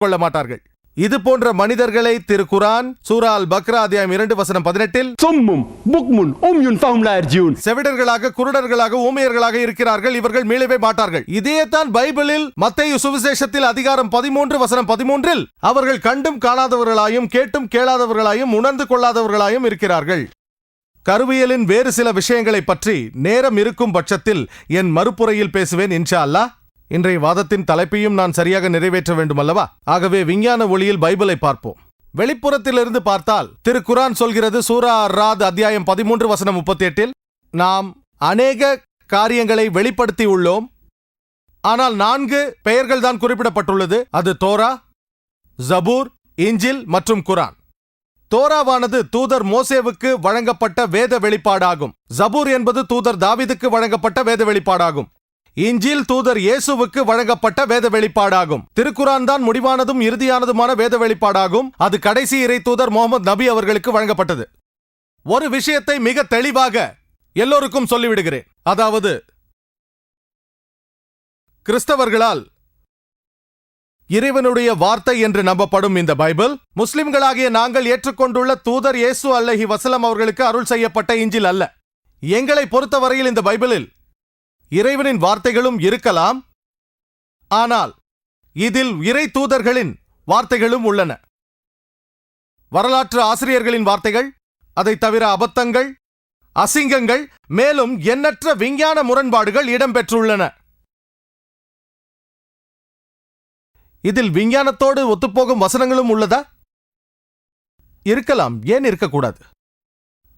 கொள்ள மாட்டார்கள். இது போன்ற மனிதர்களை திருக்குரான் சூரா அல் பக்ரா அத்தியாயம் 2:18 சும்மும் புக்முன் உம்யுன் ஃபஹும் லா யர்ஜூன், செவிடர்களாக, குருடர்களாக, ஊமையர்களாக இருக்கிறார்கள், இவர்கள் மீளவே மாட்டார்கள். இதேதான் பைபிளில் மத்தேயு சுவிசேஷத்தில் அதிகாரம் 13:13 அவர்கள் கண்டும் காணாதவர்களாயும் கேட்டும் கேளாதவர்களாயும் உணர்ந்து கொள்ளாதவர்களாயும் இருக்கிறார்கள். கருவியலின் வேறு சில விஷயங்களை பற்றி நேரம் இருக்கும் பட்சத்தில் என் மறுப்புரையில் பேசுவேன் இன்ஷா அல்லாஹ். இன்றைய வாதத்தின் தலைப்பையும் நான் சரியாக நிறைவேற்ற வேண்டும் அல்லவா? ஆகவே விஞ்ஞான ஒளியில் பைபிளை பார்ப்போம். வெளிப்புறத்திலிருந்து பார்த்தால் திருக்குரான் சொல்கிறது சூரா அர்-ராத் அத்தியாயம் 13:38 நாம் அநேக காரியங்களை வெளிப்படுத்தி உள்ளோம், ஆனால் 4 பெயர்கள் தான் குறிப்பிடப்பட்டுள்ளது. அது தோரா, ஜபூர், இஞ்சில் மற்றும் குரான். தோராவானது தூதர் மோசேவுக்கு வழங்கப்பட்ட வேத வெளிப்பாடாகும். ஜபூர் என்பது தூதர் தாவீதுக்கு வழங்கப்பட்ட வேத வெளிப்பாடாகும். இஞ்சில் தூதர் இயேசுவுக்கு வழங்கப்பட்ட வேத வெளிப்பாடாகும். திருக்குரான் தான் முடிவானதும் இறுதியானதுமான வேத வெளிப்பாடாகும். அது கடைசி இறை தூதர் முகமது நபி அவர்களுக்கு வழங்கப்பட்டது. ஒரு விஷயத்தை மிக தெளிவாக எல்லோருக்கும் சொல்லிவிடுகிறேன். அதாவது, கிறிஸ்தவர்களால் இறைவனுடைய வார்த்தை என்று நம்பப்படும் இந்த பைபிள் முஸ்லிம்களாகிய நாங்கள் ஏற்றுக்கொண்டுள்ள தூதர் இயேசு அலைஹி வஸல்லம் அவர்களுக்கு அருள் செய்யப்பட்ட இஞ்சில் அல்ல. எங்களை பொறுத்தவரையில் இந்த பைபிளில் இறைவனின் வார்த்தைகளும் இருக்கலாம், ஆனால் இதில் இறை தூதர்களின் வார்த்தைகளும் உள்ளன. வரலாற்று ஆசிரியர்களின் வார்த்தைகள், அதை தவிர அபத்தங்கள், அசிங்கங்கள், மேலும் எண்ணற்ற விஞ்ஞான முரண்பாடுகள் இடம்பெற்றுள்ளன. இதில் விஞ்ஞானத்தோடு ஒத்துப்போகும் வசனங்களும் உள்ளதா? இருக்கலாம், ஏன் இருக்கக்கூடாது?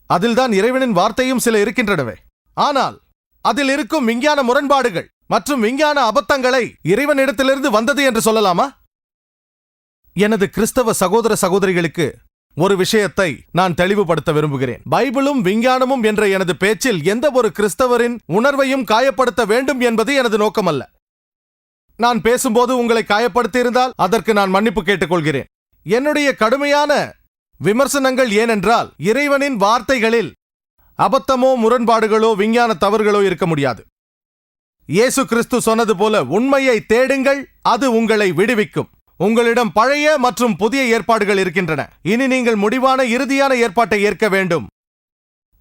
அதில்தான் இறைவனின் வார்த்தையும் சில இருக்கின்றனவே. ஆனால் அதில் இருக்கும் விஞ்ஞான முரண்பாடுகள் மற்றும் விஞ்ஞான அபத்தங்களை இறைவனிடத்திலிருந்து வந்தது என்று சொல்லலாமா? எனது கிறிஸ்தவ சகோதர சகோதரிகளுக்கு ஒரு விஷயத்தை நான் தெளிவுபடுத்த விரும்புகிறேன். பைபிளும் விஞ்ஞானமும் என்ற எனது பேச்சில் எந்த ஒரு கிறிஸ்தவரின் உணர்வையும் காயப்படுத்த வேண்டும் என்பது எனது நோக்கமல்ல. நான் பேசும்போது உங்களை காயப்படுத்தியிருந்தால் அதற்கு நான் மன்னிப்பு கேட்டுக்கொள்கிறேன். என்னுடைய கடுமையான விமர்சனங்கள் ஏனென்றால் இறைவனின் வார்த்தைகளில் அபத்தமோ முரண்பாடுகளோ விஞ்ஞான தவறுகளோ இருக்க முடியாது. இயேசு கிறிஸ்து சொன்னது போல, உண்மையை தேடுங்கள், அது உங்களை விடுவிக்கும். உங்களிடம் பழைய மற்றும் புதிய ஏற்பாடுகள் இருக்கின்றன. இனி நீங்கள் முடிவான இறுதியான ஏற்பாட்டை ஏற்க வேண்டும்.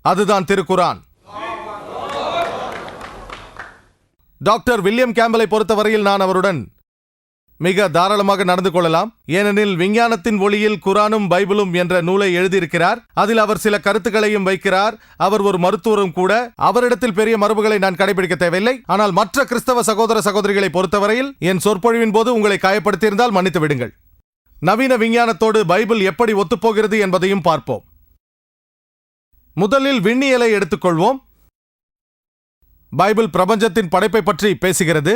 அதுதான் திருக்குரான். டாக்டர் வில்லியம் கேம்பலை பொறுத்தவரையில் நான் அவருடன் மிக தாராளமாக நடந்து கொள்ளலாம். ஏனெனில் விஞ்ஞானத்தின் ஒளியில் குரானும் பைபிளும் என்ற நூலை எழுதியிருக்கிறார். அதில் அவர் சில கருத்துக்களையும் வைக்கிறார். அவர் ஒரு மருத்துவரும் கூட. அவரிடத்தில் பெரிய மரபுகளை நான் கடைபிடிக்க தேவையில்லை. ஆனால் மற்ற கிறிஸ்தவ சகோதர சகோதரிகளை பொறுத்தவரையில் என் சொற்பொழிவின் போது உங்களை காயப்படுத்தியிருந்தால் மன்னித்து விடுங்கள். நவீன விஞ்ஞானத்தோடு பைபிள் எப்படி ஒத்துப்போகிறது என்பதையும் பார்ப்போம். முதலில் விண்ணியலை எடுத்துக்கொள்வோம். பைபிள் பிரபஞ்சத்தின் படைப்பை பற்றி பேசுகிறது.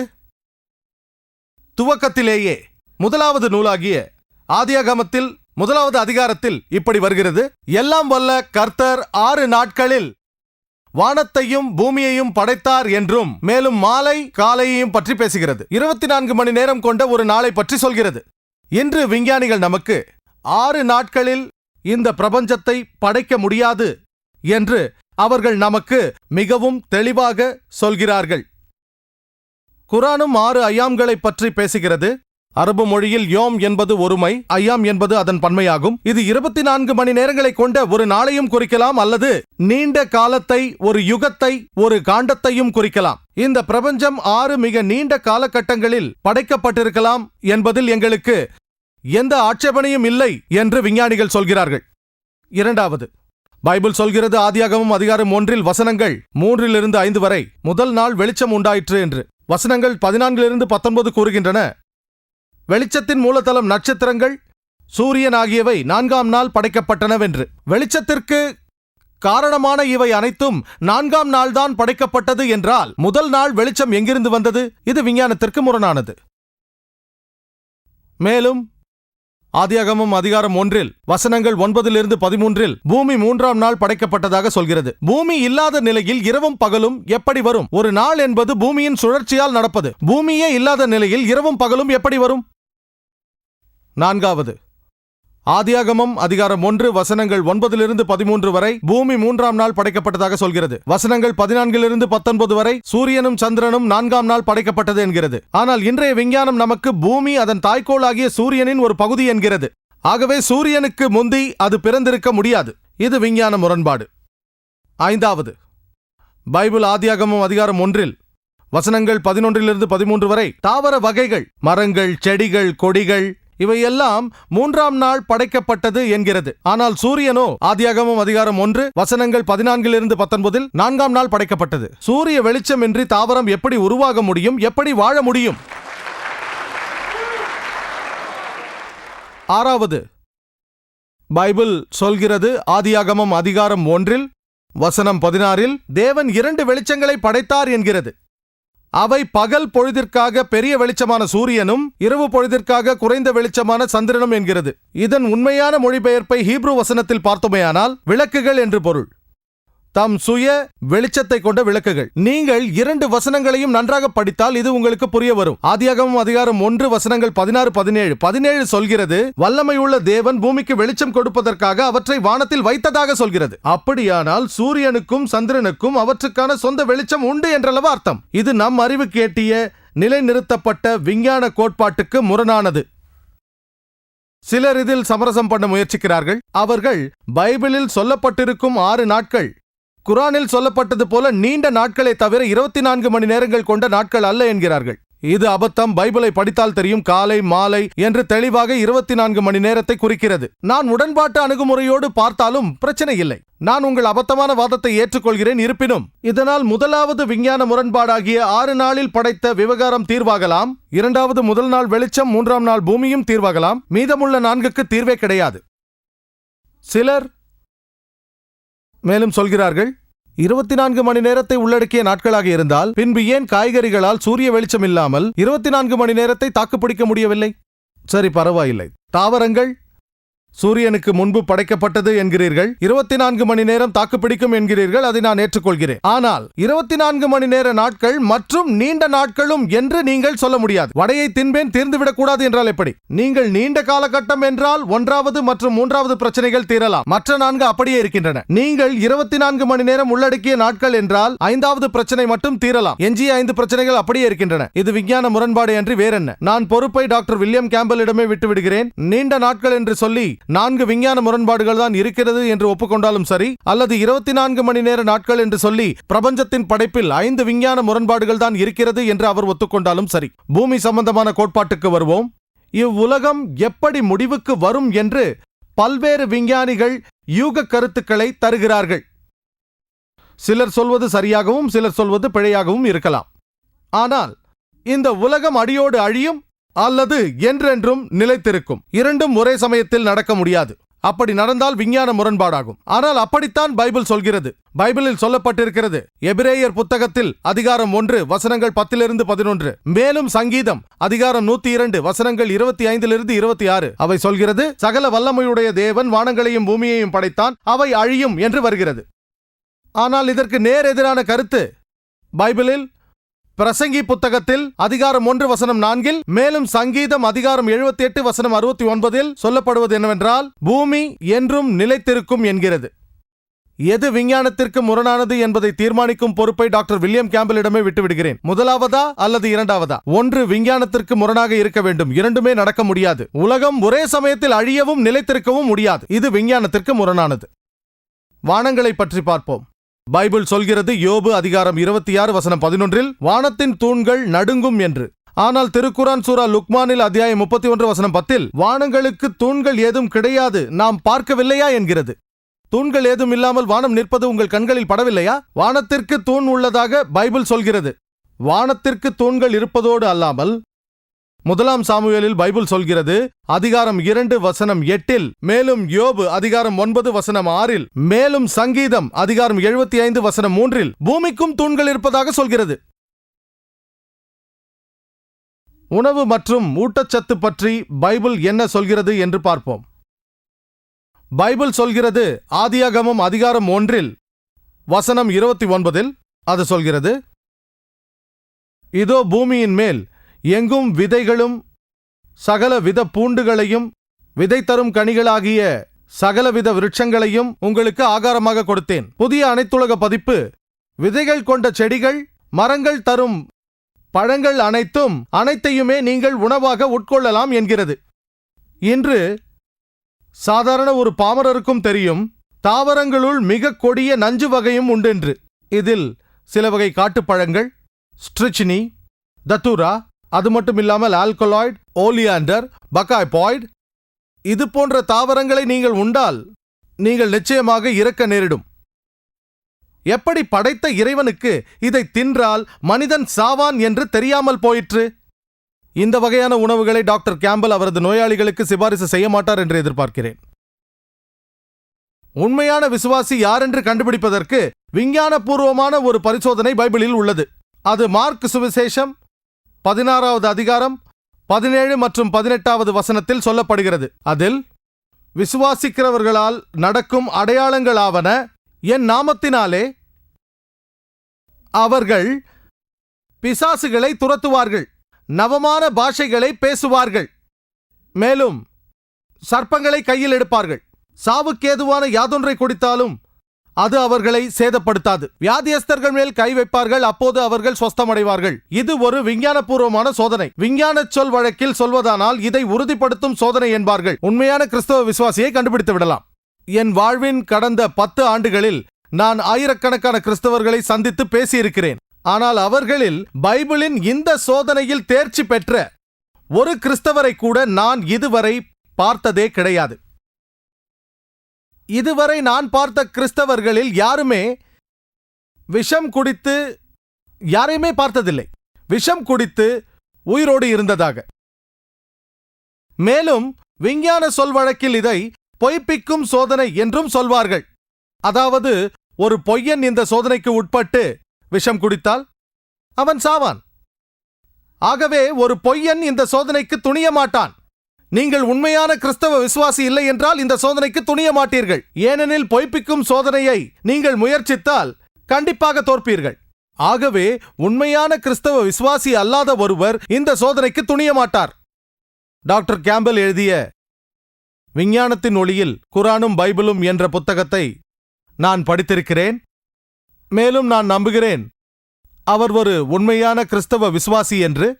துவக்கத்திலேயே முதலாவது நூலாகிய ஆதியாகமத்தில் 1வது அதிகாரத்தில் இப்படி வருகிறது: எல்லாம் வல்ல கர்த்தர் 6 நாட்களில் வானத்தையும் பூமியையும் படைத்தார் என்றும், மேலும் மாலை காலையையும் பற்றி பேசுகிறது. 24 மணி நேரம் கொண்ட ஒரு நாளை பற்றி சொல்கிறது. இன்று விஞ்ஞானிகள் நமக்கு 6 நாட்களில் இந்த பிரபஞ்சத்தை படைக்க முடியாது என்று அவர்கள் நமக்கு மிகவும் தெளிவாக சொல்கிறார்கள். குரானும் 6 ஐயாம்களை பற்றி பேசுகிறது. அரபு மொழியில் யோம் என்பது ஒருமை, ஐயாம் என்பது அதன் பன்மையாகும். இது 24 மணி நேரங்களை கொண்ட ஒரு நாளையும் குறிக்கலாம், அல்லது நீண்ட காலத்தை, ஒரு யுகத்தை, ஒரு காண்டத்தையும் குறிக்கலாம். இந்த பிரபஞ்சம் 6 மிக நீண்ட காலகட்டங்களில் படைக்கப்பட்டிருக்கலாம் என்பதில் எங்களுக்கு எந்த ஆட்சேபனையும் இல்லை என்று விஞ்ஞானிகள் சொல்கிறார்கள். இரண்டாவது, பைபிள் சொல்கிறது ஆதியாகமம் அதிகாரம் 1 வசனங்கள் 3-5 வரை, முதல் நாள் வெளிச்சம் உண்டாயிற்று என்று. வசனங்கள் 14-19 கூறுகின்றன, வெளிச்சத்தின் மூலதளம் நட்சத்திரங்கள், சூரியன் ஆகியவை 4ஆம் நாள் படைக்கப்பட்டனவென்று. வெளிச்சத்திற்கு காரணமான இவை அனைத்தும் 4ஆம் நாள்தான் படைக்கப்பட்டது என்றால் முதல் நாள் வெளிச்சம் எங்கிருந்து வந்தது? இது விஞ்ஞானத்திற்கு முரணானது. மேலும் ஆதியாகமம் அதிகாரம் 1 வசனங்கள் 9-13 பூமி 3ஆம் நாள் படைக்கப்பட்டதாக சொல்கிறது. பூமி இல்லாத நிலையில் இரவும் பகலும் எப்படி வரும்? ஒரு நாள் என்பது பூமியின் சுழற்சியால் நடப்பது. பூமியே இல்லாத நிலையில் இரவும் பகலும் எப்படி வரும்? நான்காவது, ஆதியாகமம் அதிகாரம் 1 வசனங்கள் 9-13 வரை பூமி 3ஆம் நாள் படைக்கப்பட்டதாக சொல்கிறது. வசனங்கள் 14-19 வரை சூரியனும் சந்திரனும் 4ஆம் நாள் படைக்கப்பட்டது என்கிறது. ஆனால் இன்றைய விஞ்ஞானம் நமக்கு பூமி அதன் தாய்க்கோளாகிய சூரியனின் ஒரு பகுதி என்கிறது. ஆகவே சூரியனுக்கு முந்தி அது பிறந்திருக்க முடியாது. இது விஞ்ஞான முரண்பாடு. 5வது, பைபிள் ஆதியாகமம் அதிகாரம் 1 வசனங்கள் 11-13 வரை தாவர வகைகள், மரங்கள், செடிகள், கொடிகள் இவையெல்லாம் 3ஆம் நாள் படைக்கப்பட்டது என்கிறது. ஆனால் சூரியனோ ஆதியாகமம் அதிகாரம் 1 வசனங்கள் 14-19 4ஆம் நாள் படைக்கப்பட்டது. சூரிய வெளிச்சமின்றி தாவரம் எப்படி உருவாக முடியும்? எப்படி வாழ முடியும்? 6வது, பைபிள் சொல்கிறது ஆதியாகமம் அதிகாரம் 1 வசனம் 16 தேவன் 2 வெளிச்சங்களை படைத்தார் என்கிறது. அவை பகல் பொழுதிற்காக பெரிய வெளிச்சமான சூரியனும் இரவு பொழுதிற்காக குறைந்த வெளிச்சமான சந்திரனும் என்கிறது. இதன் உண்மையான மொழிபெயர்ப்பை ஹீப்ரு வசனத்தில் பார்த்தோமேயானால் விளக்குகள் என்று பொருள். தம் சுய வெளிச்சத்தை கொண்ட விளக்குகள். நீங்கள் 2 வசனங்களையும் நன்றாக படித்தால் இது உங்களுக்கு புரிய வரும். ஆதியாகமம் அதிகாரம் 1 வசனங்கள் 16-17 சொல்கிறது வல்லமையுள்ள தேவன் பூமிக்கு வெளிச்சம் கொடுப்பதற்காக அவற்றை வானத்தில் வைத்ததாக சொல்கிறது. அப்படியானால் சூரியனுக்கும் சந்திரனுக்கும் அவற்றுக்கான சொந்த வெளிச்சம் உண்டு என்றளவு அர்த்தம். இது நம் அறிவுக்கு எட்டிய நிலைநிறுத்தப்பட்ட விஞ்ஞான கோட்பாட்டுக்கு முரணானது. சிலர் இதில் சமரசம் பண்ண முயற்சிக்கிறார்கள். அவர்கள் பைபிளில் சொல்லப்பட்டிருக்கும் 6 நாட்கள் குரானில் சொல்லப்பட்டது போல நீண்ட நாட்களை தவிர 24 மணி நேரங்கள் கொண்ட நாட்கள் அல்ல என்கிறார்கள். இது அபத்தம். பைபிளை படித்தால் தெரியும். காலை மாலை என்று தெளிவாக 24 மணி நேரத்தை குறிக்கிறது. நான் உடன்பாட்டு அணுகுமுறையோடு பார்த்தாலும் பிரச்சனை இல்லை. நான் உங்கள் அபத்தமான வாதத்தை ஏற்றுக்கொள்கிறேன். இருப்பினும் இதனால் முதலாவது விஞ்ஞான முரண்பாடாகிய 6 நாளில் படைத்த விவகாரம் தீர்வாகலாம். 2வது முதல் நாள் வெளிச்சம், 3ஆம் நாள் பூமியும் தீர்வாகலாம். மீதமுள்ள 4க்கு தீர்வே கிடையாது. சிலர் மேலும் சொல்கிறார்கள் 24 மணி நேரத்தை உள்ளடக்கிய நாட்களாக இருந்தால் பின்பு ஏன் காய்கறிகளால் சூரிய வெளிச்சம் இல்லாமல் 24 மணி நேரத்தை தாக்குப்பிடிக்க முடியவில்லை? சரி, பரவாயில்லை. தாவரங்கள் சூரியனுக்கு முன்பு படைக்கப்பட்டது என்கிறீர்கள். 24 மணி நேரம் தாக்குப்பிடிக்கும் என்கிறீர்கள். அதை நான் ஏற்றுக்கொள்கிறேன். ஆனால் 24 மணி நேர நாட்கள் மற்றும் நீண்ட நாட்களும் என்று நீங்கள் சொல்ல முடியாது. வடையை தின்பேன் தீர்ந்துவிடக் கூடாது என்றால் எப்படி? நீங்கள் நீண்ட காலகட்டம் என்றால் 1வது மற்றும் 3வது பிரச்சனைகள் தீரலாம். மற்ற 4 அப்படியே இருக்கின்றன. நீங்கள் 24 மணி நேரம் உள்ளடக்கிய நாட்கள் என்றால் 5வது பிரச்சனை மட்டும் தீரலாம். எஞ்சிய 5 பிரச்சனைகள் அப்படியே இருக்கின்றன. இது விஞ்ஞான முரண்பாடு என்று வேறென்ன? நான் பொறுப்பை டாக்டர் வில்லியம் கேம்பலிடமே விட்டு விடுகிறேன். நீண்ட நாட்கள் என்று சொல்லி 4 விஞ்ஞான முரண்பாடுகள் தான் இருக்கிறது என்று ஒப்புக்கொண்டாலும் சரி, அல்லது 24 மணி நேர நாட்கள் என்று சொல்லி பிரபஞ்சத்தின் படைப்பில் 5 விஞ்ஞான முரண்பாடுகள் தான் இருக்கிறது என்று அவர் ஒத்துக்கொண்டாலும் சரி. பூமி சம்பந்தமான கோட்பாட்டுக்கு வருவோம். இவ்வுலகம் எப்படி முடிவுக்கு வரும் என்று பல்வேறு விஞ்ஞானிகள் யூக கருத்துக்களை தருகிறார்கள். சிலர் சொல்வது சரியாகவும் சிலர் சொல்வது பிழையாகவும் இருக்கலாம். ஆனால் இந்த உலகம் அடியோடு அழியும் அல்லது என்றென்றும் நிலைத்திருக்கும். இரண்டும் ஒரே சமயத்தில் நடக்க முடியாது. அப்படி நடந்தால் விஞ்ஞான முரண்பாடாகும். ஆனால் அப்படித்தான் பைபிள் சொல்கிறது. பைபிளில் சொல்லப்பட்டிருக்கிறது. எபிரேயர் புத்தகத்தில் அதிகாரம் 1 வசனங்கள் 10-11, மேலும் சங்கீதம் அதிகாரம் 102 வசனங்கள் 25-26 அவை சொல்கிறது சகல வல்லமையுடைய தேவன் வானங்களையும் பூமியையும் படைத்தான், அவை அழியும் என்று வருகிறது. ஆனால் இதற்கு நேர் எதிரான கருத்து பைபிளில் பிரசங்கி புத்தகத்தில் அதிகாரம் 1 வசனம் 4 மேலும் சங்கீதம் அதிகாரம் 78 வசனம் 69 சொல்லப்படுவது என்னவென்றால் பூமி என்றும் நிலைத்திருக்கும் என்கிறது. எது விஞ்ஞானத்திற்கு முரணானது என்பதை தீர்மானிக்கும் பொறுப்பை டாக்டர் வில்லியம் கேம்பலிடமே விட்டுவிடுகிறேன். முதலாவதா அல்லது இரண்டாவதா? ஒன்று விஞ்ஞானத்திற்கு முரணாக இருக்க வேண்டும். இரண்டுமே நடக்க முடியாது. உலகம் ஒரே சமயத்தில் அழியவும் நிலைத்திருக்கவும் முடியாது. இது விஞ்ஞானத்திற்கு முரணானது. வானங்களை பற்றி பார்ப்போம். பைபிள் சொல்கிறது யோபு அதிகாரம் 26 வசனம் 11 வானத்தின் தூண்கள் நடுங்கும் என்று. ஆனால் திருக்குரான் சூரா லுக்மானில் அத்தியாயம் 31 வசனம் 10 வானங்களுக்கு தூண்கள் ஏதும் கிடையாது, நாம் பார்க்கவில்லையா என்கிறது. தூண்கள் ஏதும் இல்லாமல் வானம் நிற்பது உங்கள் கண்களில் படவில்லையா? வானத்திற்கு தூண் உள்ளதாக பைபிள் சொல்கிறது. வானத்திற்கு தூண்கள் இருப்பதோடு அல்லாமல் 1 சாமுவேலில் பைபிள் சொல்கிறது அதிகாரம் 2 வசனம் 8 மேலும் யோபு அதிகாரம் 9 வசனம் 6 மேலும் சங்கீதம் அதிகாரம் 75 வசனம் 3 பூமிக்கும் தூண்கள் இருப்பதாக சொல்கிறது. உணவு மற்றும் ஊட்டச்சத்து பற்றி பைபிள் என்ன சொல்கிறது என்று பார்ப்போம். பைபிள் சொல்கிறது ஆதியாகமம் அதிகாரம் 1 வசனம் 29 அது சொல்கிறது இதோ பூமியின் மேல் எங்கும் விதைகளும் சகல வித பூண்டுகளையும் விதை தரும் கனிகளாகிய சகலவித விருட்சங்களையும் உங்களுக்கு ஆகாரமாக கொடுத்தேன். புதிய அனைத்துலக பதிப்பு விதைகள் கொண்ட செடிகள், மரங்கள் தரும் பழங்கள் அனைத்தையுமே நீங்கள் உணவாக உட்கொள்ளலாம் என்கிறது. இன்று சாதாரண ஒரு பாமரருக்கும் தெரியும், தாவரங்களுள் மிக கொடிய நஞ்சு வகையும் உண்டென்று. இதில் சில வகை காட்டுப்பழங்கள், ஸ்ட்ரிச்னி, தத்துரா, அது மட்டும் இல்லாமல் ஆல்கலாய்டு, ஓலியாண்டர், பக்காய்பாய்டு, இது போன்ற தாவரங்களை நீங்கள் உண்டால் நீங்கள் நிச்சயமாக இறக்க நேரிடும். எப்படி படைத்த இறைவனுக்கு இதை தின்றால் மனிதன் சாவான் என்று தெரியாமல் போயிற்று? இந்த வகையான உணவுகளை டாக்டர் கேம்பல் அவரது நோயாளிகளுக்கு சிபாரிசு செய்ய மாட்டார் என்று எதிர்பார்க்கிறேன். உண்மையான விசுவாசி யார் என்று கண்டுபிடிப்பதற்கு விஞ்ஞானபூர்வமான ஒரு பரிசோதனை பைபிளில் உள்ளது. அது மார்க் சுவிசேஷம் 16வது அதிகாரம் 17 மற்றும் 18வது வசனத்தில் சொல்லப்படுகிறது. அதில், விசுவாசிக்கிறவர்களால் நடக்கும் அடையாளங்களாவன, என் நாமத்தினாலே அவர்கள் பிசாசுகளை துரத்துவார்கள், நவமான பாஷைகளை பேசுவார்கள், மேலும் சர்ப்பங்களை கையில் எடுப்பார்கள், சாவுக்கேதுவான யாதொன்றை குடித்தாலும் அது அவர்களை சேதப்படுத்தாது, வியாதியஸ்தர்கள் மேல் கை வைப்பார்கள், அப்போது அவர்கள் சொஸ்தமடைவார்கள். இது ஒரு விஞ்ஞானபூர்வமான சோதனை. விஞ்ஞான சொல் வழக்கில் சொல்வதானால் இதை உறுதிப்படுத்தும் சோதனை என்பார்கள். உண்மையான கிறிஸ்தவ விசுவாசியை கண்டுபிடித்து விடலாம். என் வாழ்வின் கடந்த 10 ஆண்டுகளில் நான் ஆயிரக்கணக்கான கிறிஸ்தவர்களை சந்தித்து பேசியிருக்கிறேன். ஆனால் அவர்களில் பைபிளின் இந்த சோதனையில் தேர்ச்சி பெற்ற ஒரு கிறிஸ்தவரை கூட நான் இதுவரை பார்த்ததே கிடையாது. இதுவரை நான் பார்த்த கிறிஸ்தவர்களில் யாரையுமே பார்த்ததில்லை விஷம் குடித்து உயிரோடு இருந்ததாக. மேலும் விஞ்ஞான சொல் வழக்கில் இதை பொய்ப்பிக்கும் சோதனை என்றும் சொல்வார்கள். அதாவது, ஒரு பொய்யன் இந்த சோதனைக்கு உட்பட்டு விஷம் குடித்தால் அவன் சாவான். ஆகவே ஒரு பொய்யன் இந்த சோதனைக்கு துணிய மாட்டான். நீங்கள் உண்மையான கிறிஸ்தவ விசுவாசி இல்லை என்றால் இந்த சோதனைக்கு துணிய மாட்டீர்கள். ஏனெனில் பொய்ப்பிக்கும் சோதனையை நீங்கள் முயற்சித்தால் கண்டிப்பாக தோற்பீர்கள். ஆகவே உண்மையான கிறிஸ்தவ விசுவாசி அல்லாத ஒருவர் இந்த சோதனைக்கு துணிய மாட்டார். டாக்டர் கேம்பல் எழுதிய விஞ்ஞானத்தின் ஒளியில் குரானும் பைபிளும் என்ற புத்தகத்தை நான் படித்திருக்கிறேன். மேலும் நான் நம்புகிறேன் அவர் ஒரு உண்மையான கிறிஸ்தவ விசுவாசி என்று.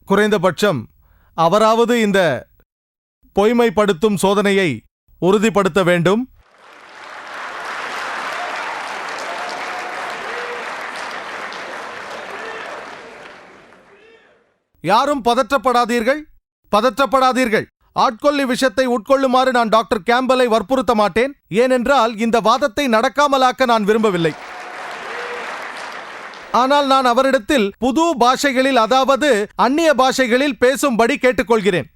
குறைந்தபட்சம் அவராவது இந்த பொய்மைப்படுத்தும் சோதனையை உறுதிப்படுத்த வேண்டும். யாரும் பதற்றப்படாதீர்கள். ஆட்கொள்ளி விஷத்தை உட்கொள்ளுமாறு நான் டாக்டர் கேம்பலை வற்புறுத்த மாட்டேன். ஏனென்றால் இந்த வாதத்தை நடக்காமலாக்க நான் விரும்பவில்லை. ஆனால் நான் அவரிடத்தில் புது பாஷைகளில், அதாவது அந்நிய பாஷைகளில் பேசும்படி கேட்டுக்கொள்கிறேன்.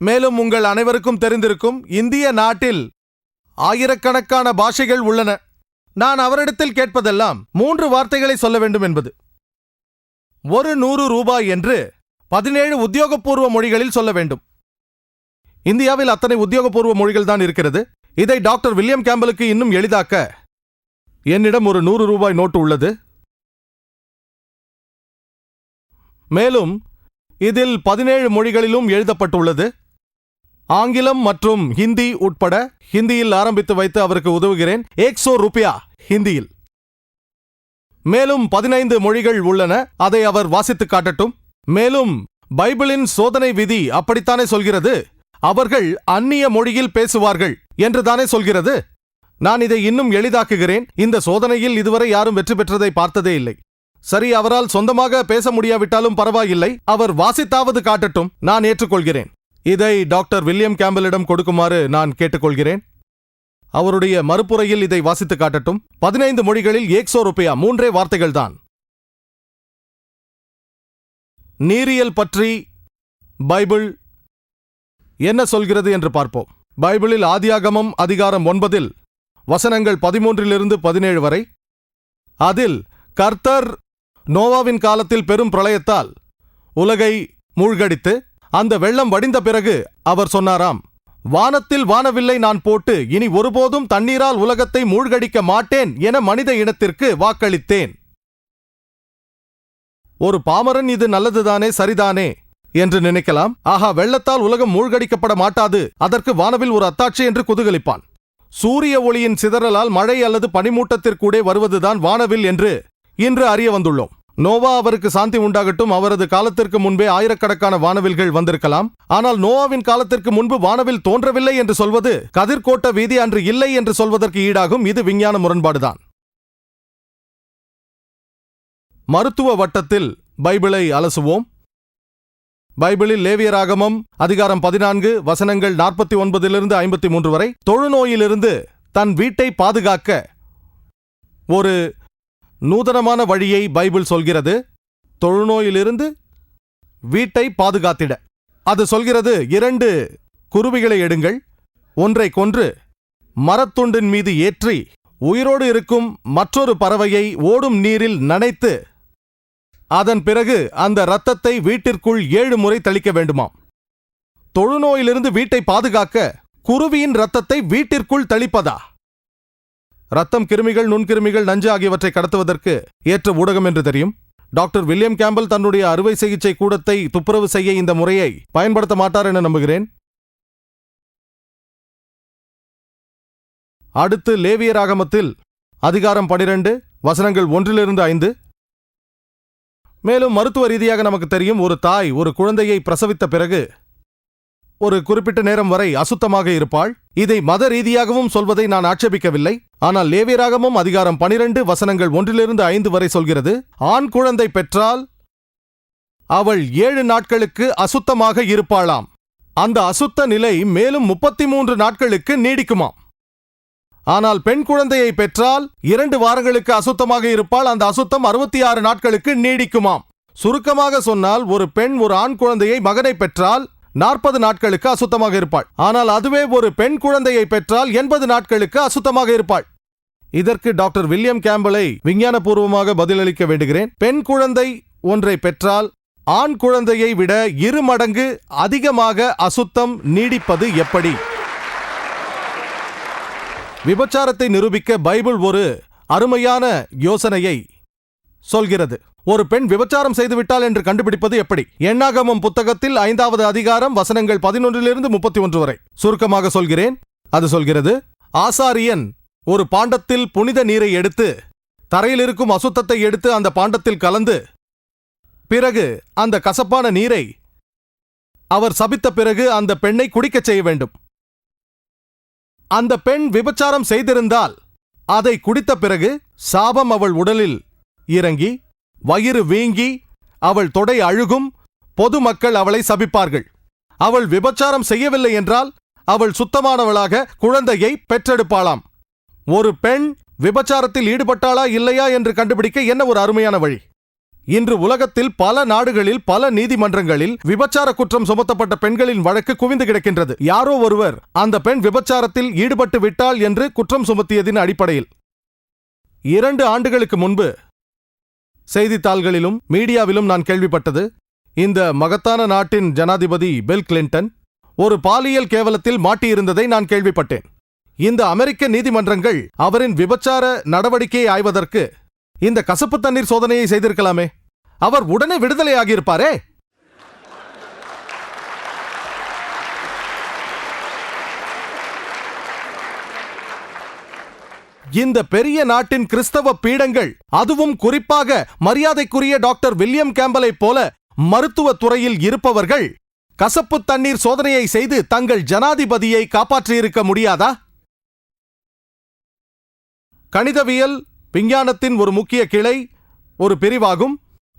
மேலும் உங்கள் அனைவருக்கும் தெரிந்திருக்கும், இந்திய நாட்டில் ஆயிரக்கணக்கான பாஷைகள் உள்ளன. நான் அவரிடத்தில் கேட்பதெல்லாம் 3 வார்த்தைகளை சொல்ல வேண்டும் என்பது. 100 ரூபாய் என்று 17 உத்தியோகபூர்வ மொழிகளில் சொல்ல வேண்டும். இந்தியாவில் அத்தனை உத்தியோகபூர்வ மொழிகள் தான் இருக்கிறது. இதை டாக்டர் வில்லியம் கேம்பலுக்கு இன்னும் எளிதாக்க என்னிடம் ஒரு 100 ரூபாய் நோட்டு உள்ளது. மேலும் இதில் 17 மொழிகளிலும் எழுதப்பட்டுள்ளது. ஆங்கிலம் மற்றும் ஹிந்தி உட்பட. ஹிந்தியில் ஆரம்பித்து வைத்து அவருக்கு உதவுகிறேன். 100 ரூபாய் ஹிந்தியில். மேலும் 15 மொழிகள் உள்ளன. அதை அவர் வாசித்து காட்டட்டும். மேலும் பைபிளின் சோதனை விதி அப்படித்தானே சொல்கிறது. அவர்கள் அந்நிய மொழியில் பேசுவார்கள் என்றுதானே சொல்கிறது. நான் இதை இன்னும் எளிதாக்குகிறேன். இந்த சோதனையில் இதுவரை யாரும் வெற்றி பெற்றதை பார்த்ததே இல்லை. சரி, அவரால் சொந்தமாக பேச முடியாவிட்டாலும் பரவாயில்லை, அவர் வாசித்தாவது காட்டட்டும். நான் ஏற்றுக்கொள்கிறேன். இதை டாக்டர் வில்லியம் கேம்பலிடம் கொடுக்குமாறு நான் கேட்டுக்கொள்கிறேன். அவருடைய மறுப்புரையில் இதை வாசித்து காட்டட்டும். 15 மொழிகளில் 100 ரூபாய் 3 வார்த்தைகள்தான். நீரியல் பற்றி பைபிள் என்ன சொல்கிறது என்று பார்ப்போம். பைபிளில் ஆதியாகமம் அதிகாரம் 9 வசனங்கள் 13 17 வரை. அதில் கர்த்தர் நோவாவின் காலத்தில் பெரும் பிரளயத்தால் உலகை மூழ்கடித்து அந்த வெள்ளம் வடிந்த பிறகு அவர் சொன்னாராம், வானத்தில் வானவில்லை நான் போட்டு இனி ஒருபோதும் தண்ணீரால் உலகத்தை மூழ்கடிக்க மாட்டேன் என மனித இனத்திற்கு வாக்களித்தேன். ஒரு பாமரன் இது நல்லதுதானே, சரிதானே, என்று நினைக்கலாம். ஆஹா, வெள்ளத்தால் உலகம் மூழ்கடிக்கப்பட மாட்டாது, அதற்கு வானவில் ஒரு அத்தாட்சி என்று குதூகலிப்பான். சூரிய ஒளியின் சிதறலால் மழை அல்லது பனிமூட்டத்திற்கூடே வருவதுதான் வானவில் என்று இன்று அறிய வந்துள்ளோம். நோவா, அவருக்கு சாந்தி உண்டாகட்டும், அவரது காலத்திற்கு முன்பே ஆயிரக்கணக்கான வானவில்கள் வந்திருக்கலாம். ஆனால் நோவாவின் காலத்திற்கு முன்பு வானவில் தோன்றவில்லை என்று சொல்வது கதிர்கோட்ட வீதி அன்று இல்லை என்று சொல்வதற்கு ஈடாகும். இது விஞ்ஞான முரண்பாடுதான். மருத்துவ வட்டத்தில் பைபிளை அலசுவோம். பைபிளில் லேவியராகமம் அதிகாரம் 14 வசனங்கள் 49 53 வரை தொழுநோயிலிருந்து தன் வீட்டை பாதுகாக்க ஒரு நூதனமான வழியை பைபிள் சொல்கிறது. தொழுநோயிலிருந்து வீட்டை பாதுகாத்திட அது சொல்கிறது, 2 குருவிகளை எடுங்கள், ஒன்றை கொன்று மரத்துண்டின் மீது ஏற்றி உயிரோடு இருக்கும் மற்றொரு பறவையை ஓடும் நீரில் நனைத்து அதன் பிறகு அந்த இரத்தத்தை வீட்டிற்குள் 7 முறை தெளிக்க வேண்டுமாம். தொழுநோயிலிருந்து வீட்டை பாதுகாக்க குருவியின் இரத்தத்தை வீட்டிற்குள் தெளிப்பதா? இரத்தம் கிருமிகள், நுண்கிருமிகள், நஞ்சு ஆகியவற்றை கடத்துவதற்கு ஏற்ற ஊடகம் என்று தெரியும். டாக்டர் வில்லியம் கேம்பல் தன்னுடைய அறுவை சிகிச்சை கூடத்தை துப்புரவு செய்ய இந்த முறையை பயன்படுத்த மாட்டார் என நம்புகிறேன். அடுத்து லேவியராகமத்தில் அதிகாரம் 12 வசனங்கள் 1-5. மேலும் மருத்துவ ரீதியாக நமக்கு தெரியும், ஒரு தாய் ஒரு குழந்தையை பிரசவித்த பிறகு ஒரு குறிப்பிட்ட நேரம் வரை அசுத்தமாக இருப்பாள். இதை மத ரீதியாகவும் சொல்வதை நான் ஆட்சேபிக்கவில்லை. ஆனால் லேவியராகமம் அதிகாரம் 12 வசனங்கள் 1-5 வரை சொல்கிறது, ஆண் குழந்தை பெற்றால் அவள் 7 நாட்களுக்கு அசுத்தமாக இருப்பாளாம். அந்த அசுத்த நிலை மேலும் 33 நாட்களுக்கு நீடிக்குமாம். ஆனால் பெண் குழந்தையை பெற்றால் 2 வாரங்களுக்கு அசுத்தமாக இருப்பாள். அந்த அசுத்தம் 66 நாட்களுக்கு நீடிக்குமாம். சுருக்கமாக சொன்னால், ஒரு பெண் ஒரு ஆண் குழந்தையை, மகனை பெற்றால் 40 நாட்களுக்கு அசுத்தமாக இருப்பாள். ஆனால் அதுவே ஒரு பெண் குழந்தையை பெற்றால் 80 நாட்களுக்கு அசுத்தமாக இருப்பாள். இதற்கு டாக்டர் வில்லியம் கேம்பலை விஞ்ஞானபூர்வமாக பதிலளிக்க வேண்டுகிறேன். பெண் குழந்தை ஒன்றை பெற்றால் ஆண் குழந்தையை விட 2 மடங்கு அதிகமாக அசுத்தம் நீடிப்பது எப்படி? விபச்சாரத்தை நிரூபிக்க பைபிள் ஒரு அருமையான யோசனையை சொல்கிறது. ஒரு பெண் விபச்சாரம் செய்துவிட்டாள் என்று கண்டுபிடிப்பது எப்படி? எண்ணாகமம் புத்தகத்தில் 5வது அதிகாரம் வசனங்கள் 11-31 வரை சுருக்கமாக சொல்கிறேன். அது சொல்கிறது, ஆசாரியன் ஒரு பாண்டத்தில் புனித நீரை எடுத்து தரையில் இருக்கும் அசுத்தத்தை எடுத்து அந்த பாண்டத்தில் கலந்து பிறகு அந்த கசப்பான நீரை அவர் சபித்த பிறகு அந்த பெண்ணை குடிக்கச் செய்ய வேண்டும். அந்த பெண் விபச்சாரம் செய்திருந்தால் அதை குடித்த பிறகு சாபம் அவள் உடலில் இறங்கி வயிறு வீங்கி அவள் தொடை அழுகும். பொதுமக்கள் அவளை சபிப்பார்கள். அவள் விபச்சாரம் செய்யவில்லை என்றால் அவள் சுத்தமானவளாக குழந்தையை பெற்றெடுப்பாளாம். ஒரு பெண் விபச்சாரத்தில் ஈடுபட்டாளா இல்லையா என்று கண்டுபிடிக்க என்ன ஒரு அருமையான வழி! இன்று உலகத்தில் பல நாடுகளில் பல நீதிமன்றங்களில் விபச்சார குற்றம் சுமத்தப்பட்ட பெண்களின் வழக்கு குவிந்து கிடக்கின்றது. யாரோ ஒருவர் அந்த பெண் விபச்சாரத்தில் ஈடுபட்டு விட்டாள் என்று குற்றம் சுமத்தியதின் அடிப்படையில். 2 ஆண்டுகளுக்கு முன்பு செய்தித்தாள்களிலும் மீடியாவிலும் நான் கேள்விப்பட்டது, இந்த மகத்தான நாட்டின் ஜனாதிபதி பில் கிளின்டன் ஒரு பாலியல் கேவலத்தில் மாட்டியிருந்ததை நான் கேள்விப்பட்டேன். இந்த அமெரிக்க நீதிமன்றங்கள் அவரின் விபச்சார நடவடிக்கையை ஆய்வதற்கு இந்த கசப்பு தண்ணீர் சோதனையை செய்திருக்கலாமே. அவர் உடனே விடுதலையாகியிருப்பாரே. இந்த பெரிய நாட்டின் கிறிஸ்தவ பீடங்கள், அதுவும் குறிப்பாக மரியாதைக்குரிய டாக்டர் வில்லியம் கேம்பலைப் போல மருத்துவ துறையில் இருப்பவர்கள் கசப்பு தண்ணீர் சோதனையை செய்து தங்கள் ஜனாதிபதியை காப்பாற்றியிருக்க முடியாதா? கணிதவியல் விஞ்ஞானத்தின் ஒரு முக்கிய கிளை, ஒரு பிரிவாகும்.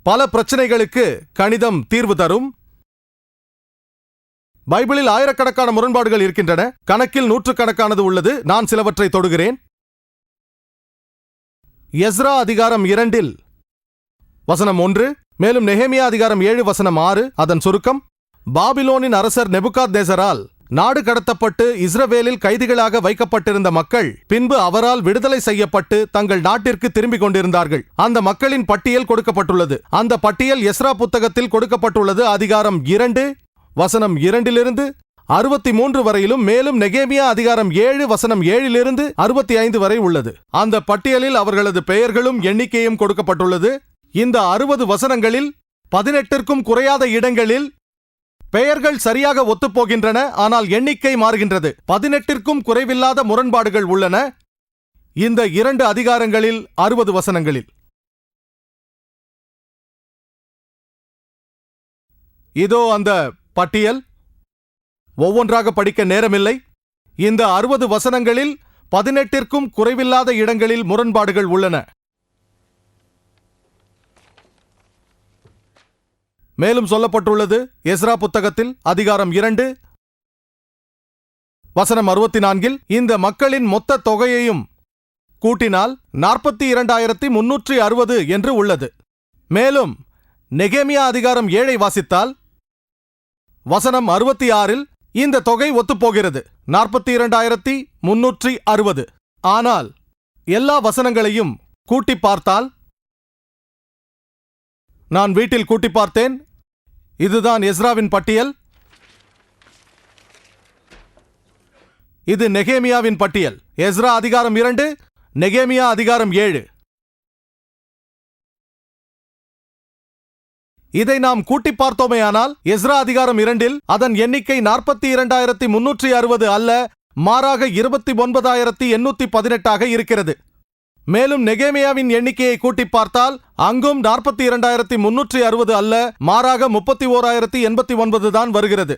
பல பிரச்சனைகளுக்கு கணிதம் தீர்வு தரும். பைபிளில் ஆயிரக்கணக்கான முரண்பாடுகள் இருக்கின்றன. கணக்கில் நூற்றுக்கணக்கானது உள்ளது. நான் சிலவற்றை தொடுகிறேன். எஸ்ரா அதிகாரம் 2 வசனம் 1, மேலும் நெகேமியா அதிகாரம் 7 வசனம் 6. அதன் சுருக்கம், பாபிலோனின் அரசர் நெபுகாத்நேசரால் நாடு கடத்தப்பட்டு இஸ்ரவேலில் கைதிகளாக வைக்கப்பட்டிருந்த மக்கள் பின்பு அவரால் விடுதலை செய்யப்பட்டு தங்கள் நாட்டிற்கு திரும்பிக் கொண்டிருந்தார்கள். அந்த மக்களின் பட்டியல் கொடுக்கப்பட்டுள்ளது. அந்த பட்டியல் எஸ்ரா புத்தகத்தில் கொடுக்கப்பட்டுள்ளது. அதிகாரம் 2 வசனம் 2 63 வரையிலும், மேலும் நெகேமியா அதிகாரம் 7 வசனம் 7 65 வரை உள்ளது. அந்த பட்டியலில் அவர்களது பெயர்களும் எண்ணிக்கையும் கொடுக்கப்பட்டுள்ளது. இந்த 60 வசனங்களில் 18ற்கும் குறையாத இடங்களில் பெயர்கள் சரியாக ஒத்துப்போகின்றன, ஆனால் எண்ணிக்கை மாறுகின்றது. 18ற்கும் குறைவில்லாத முரண்பாடுகள் உள்ளன இந்த 2 அதிகாரங்களில் 60 வசனங்களில். இதோ அந்த பட்டியல். ஒவ்வொன்றாக படிக்க நேரமில்லை. இந்த 60 வசனங்களில் 18ற்கும் குறைவில்லாத இடங்களில் முரண்பாடுகள் உள்ளன. மேலும் சொல்லப்பட்டுள்ளது எஸ்ரா புத்தகத்தில் அதிகாரம் 2 வசனம் 64 இந்த மக்களின் மொத்த தொகையையும் கூட்டினால் 42,360 என்று உள்ளது. மேலும் நெகேமியா அதிகாரம் 7 வாசித்தால் வசனம் 66 இந்த தொகை ஒத்துப்போகிறது, 42,360. ஆனால் எல்லா வசனங்களையும் கூட்டி பார்த்தால், நான் வீட்டில் கூட்டி பார்த்தேன், இதுதான் எஸ்ராவின் பட்டியல், இது நெகேமியாவின் பட்டியல். எஸ்ரா அதிகாரம் 2, நெகேமியா அதிகாரம் 7. இதை நாம் கூட்டி பார்த்தோமேயானால் எஸ்ரா அதிகாரம் 2 அதன் எண்ணிக்கை 42,360 அல்ல, மாறாக 29,818 இருக்கிறது. மேலும் நெகேமியாவின் எண்ணிக்கையை கூட்டி பார்த்தால் அங்கும் 42,360 அல்ல, மாறாக 31,089 தான் வருகிறது.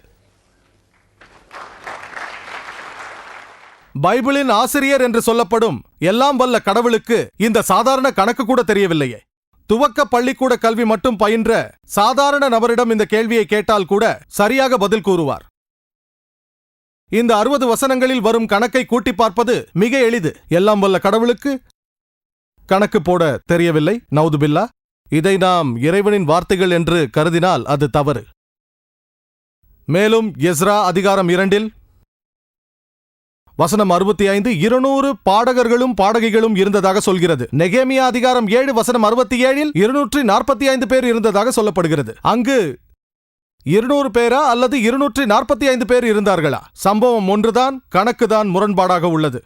பைபிளின் ஆசிரியர் என்று சொல்லப்படும் எல்லாம் வல்ல கடவுளுக்கு இந்த சாதாரண கணக்கு கூட தெரியவில்லையே. துவக்க பள்ளிக்கூட கல்வி மட்டும் பயின்ற சாதாரண நபரிடம் இந்த கேள்வியை கேட்டால் கூட சரியாக பதில் கூறுவார். இந்த 60 வசனங்களில் வரும் கணக்கை கூட்டி பார்ப்பது மிக எளிது. எல்லாம் வல்ல கடவுளுக்கு கணக்கு போட தெரியவில்லை. நவுதுபில்லா. இதை நாம் இறைவனின் வார்த்தைகள் என்று கருதினால் அது தவறு. மேலும் எஸ்ரா அதிகாரம் 2 வசனம் 65 200 பாடகர்களும் பாடகிகளும் இருந்ததாக சொல்கிறது. நெகேமியா அதிகாரம் 7 வசனம் 67 245 பேர் இருந்ததாக சொல்லப்படுகிறது. அங்கு 200 பேரா அல்லது 245 பேர் இருந்தார்களா? சம்பவம் ஒன்றுதான், கணக்குதான் முரண்பாடாக உள்ளது.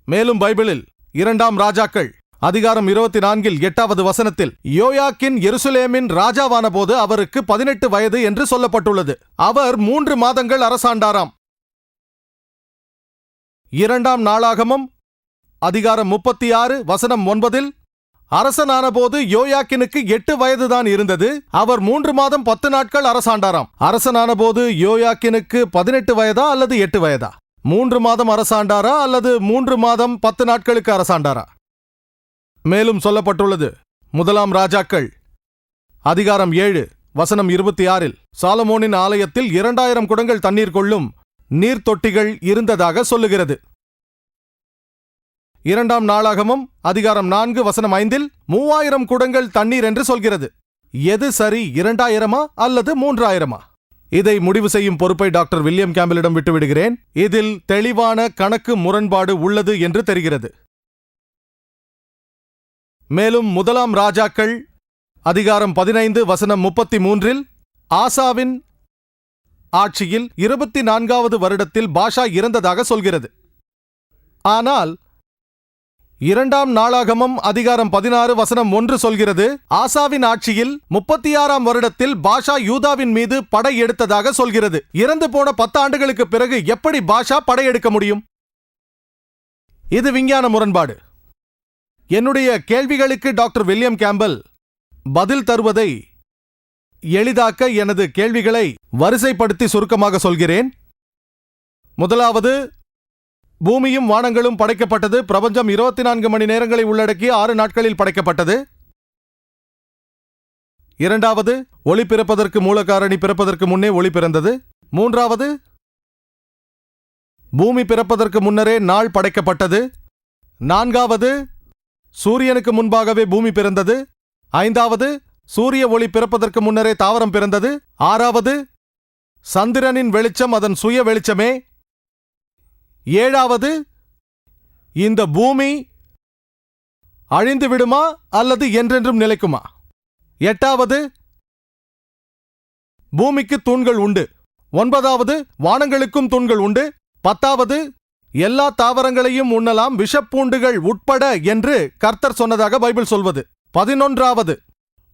மேலும் பைபிளில் 2ஆம் ராஜாக்கள் அதிகாரம் 24 8வது வசனத்தில் யோயாக்கின் எருசலேமின் ராஜாவான போது அவருக்கு 18 வயது என்று சொல்லப்பட்டுள்ளது. அவர் 3 மாதங்கள் அரசாண்டாராம். 2ஆம் நாளாகமம் அதிகாரம் 36 வசனம் 9 அரசனான போது யோயாக்கினுக்கு 8 வயதுதான் இருந்தது, அவர் 3 மாதம் 10 நாட்கள் அரசாண்டாராம். அரசனான போது யோயாக்கினுக்கு 18 வயதா அல்லது 8 வயதா? 3 மாதம் அரசாண்டாரா அல்லது 3 மாதம் 10 நாட்களுக்கு அரசாண்டாரா? மேலும் சொல்லப்பட்டுள்ளது 1ஆம் ராஜாக்கள் அதிகாரம் 7 வசனம் 26 சாலமோனின் ஆலயத்தில் 2000 குடங்கள் தண்ணீர் கொள்ளும் நீர்த்தொட்டிகள் இருந்ததாக சொல்லுகிறது. 2ஆம் நாளாகமம் அதிகாரம் 4 வசனம் 5 3000 குடங்கள் தண்ணீர் என்று சொல்கிறது. எது சரி, 2000 அல்லது 3000? இதை முடிவு செய்யும் பொறுப்பை டாக்டர் வில்லியம் கேம்பலிடம் விட்டுவிடுகிறேன். இதில் தெளிவான கணக்கு முரண்பாடு உள்ளது என்று தெரிகிறது. மேலும் 1ஆம் ராஜாக்கள் அதிகாரம் 15 வசனம் 33 ஆசாவின் ஆட்சியில் 24வது வருடத்தில் பாஷா இறந்ததாக சொல்கிறது. ஆனால் 2ஆம் நாளாகமம் அதிகாரம் 16 வசனம் 1 சொல்கிறது ஆசாவின் ஆட்சியில் 36ஆம் வருடத்தில் பாஷா யூதாவின் மீது படையெடுத்ததாக சொல்கிறது. இறந்து போன 10 ஆண்டுகளுக்கு பிறகு எப்படி பாஷா படையெடுக்க முடியும்? இது விஞ்ஞான முரண்பாடு. என்னுடைய கேள்விகளுக்கு டாக்டர் வில்லியம் கேம்பல் பதில் தருவதை எளிதாக்க எனது கேள்விகளை வரிசைப்படுத்தி சுருக்கமாக சொல்கிறேன். முதலாவது, பூமியும் வானங்களும் படைக்கப்பட்டது. பிரபஞ்சம் 24 மணி நேரங்களை உள்ளடக்கி 6 நாட்களில் படைக்கப்பட்டது. இரண்டாவது, ஒளி பிறப்பதற்கு மூலகாரணி பிறப்பதற்கு முன்னே ஒளி பிறந்தது. மூன்றாவது, பூமி பிறப்பதற்கு முன்னரே நாள் படைக்கப்பட்டது. நான்காவது, சூரியனுக்கு முன்பாகவே பூமி பிறந்தது. ஐந்தாவது, சூரிய ஒளி பிறப்பதற்கு முன்னரே தாவரம் பிறந்தது. ஆறாவது, சந்திரனின் வெளிச்சம் அதன் சுய வெளிச்சமே. ஏழாவது, இந்த பூமி அழிந்து விடுமா அல்லது என்றென்றும் நிலைக்குமா? எட்டாவது, பூமிக்கு தூண்கள் உண்டு. ஒன்பதாவது, வானங்களுக்கும் தூண்கள் உண்டு. பத்தாவது, எல்லா தாவரங்களையும் உண்ணலாம், விஷப்பூண்டுகள் உட்பட என்று கர்த்தர் சொன்னதாக பைபிள் சொல்வது. 11வது,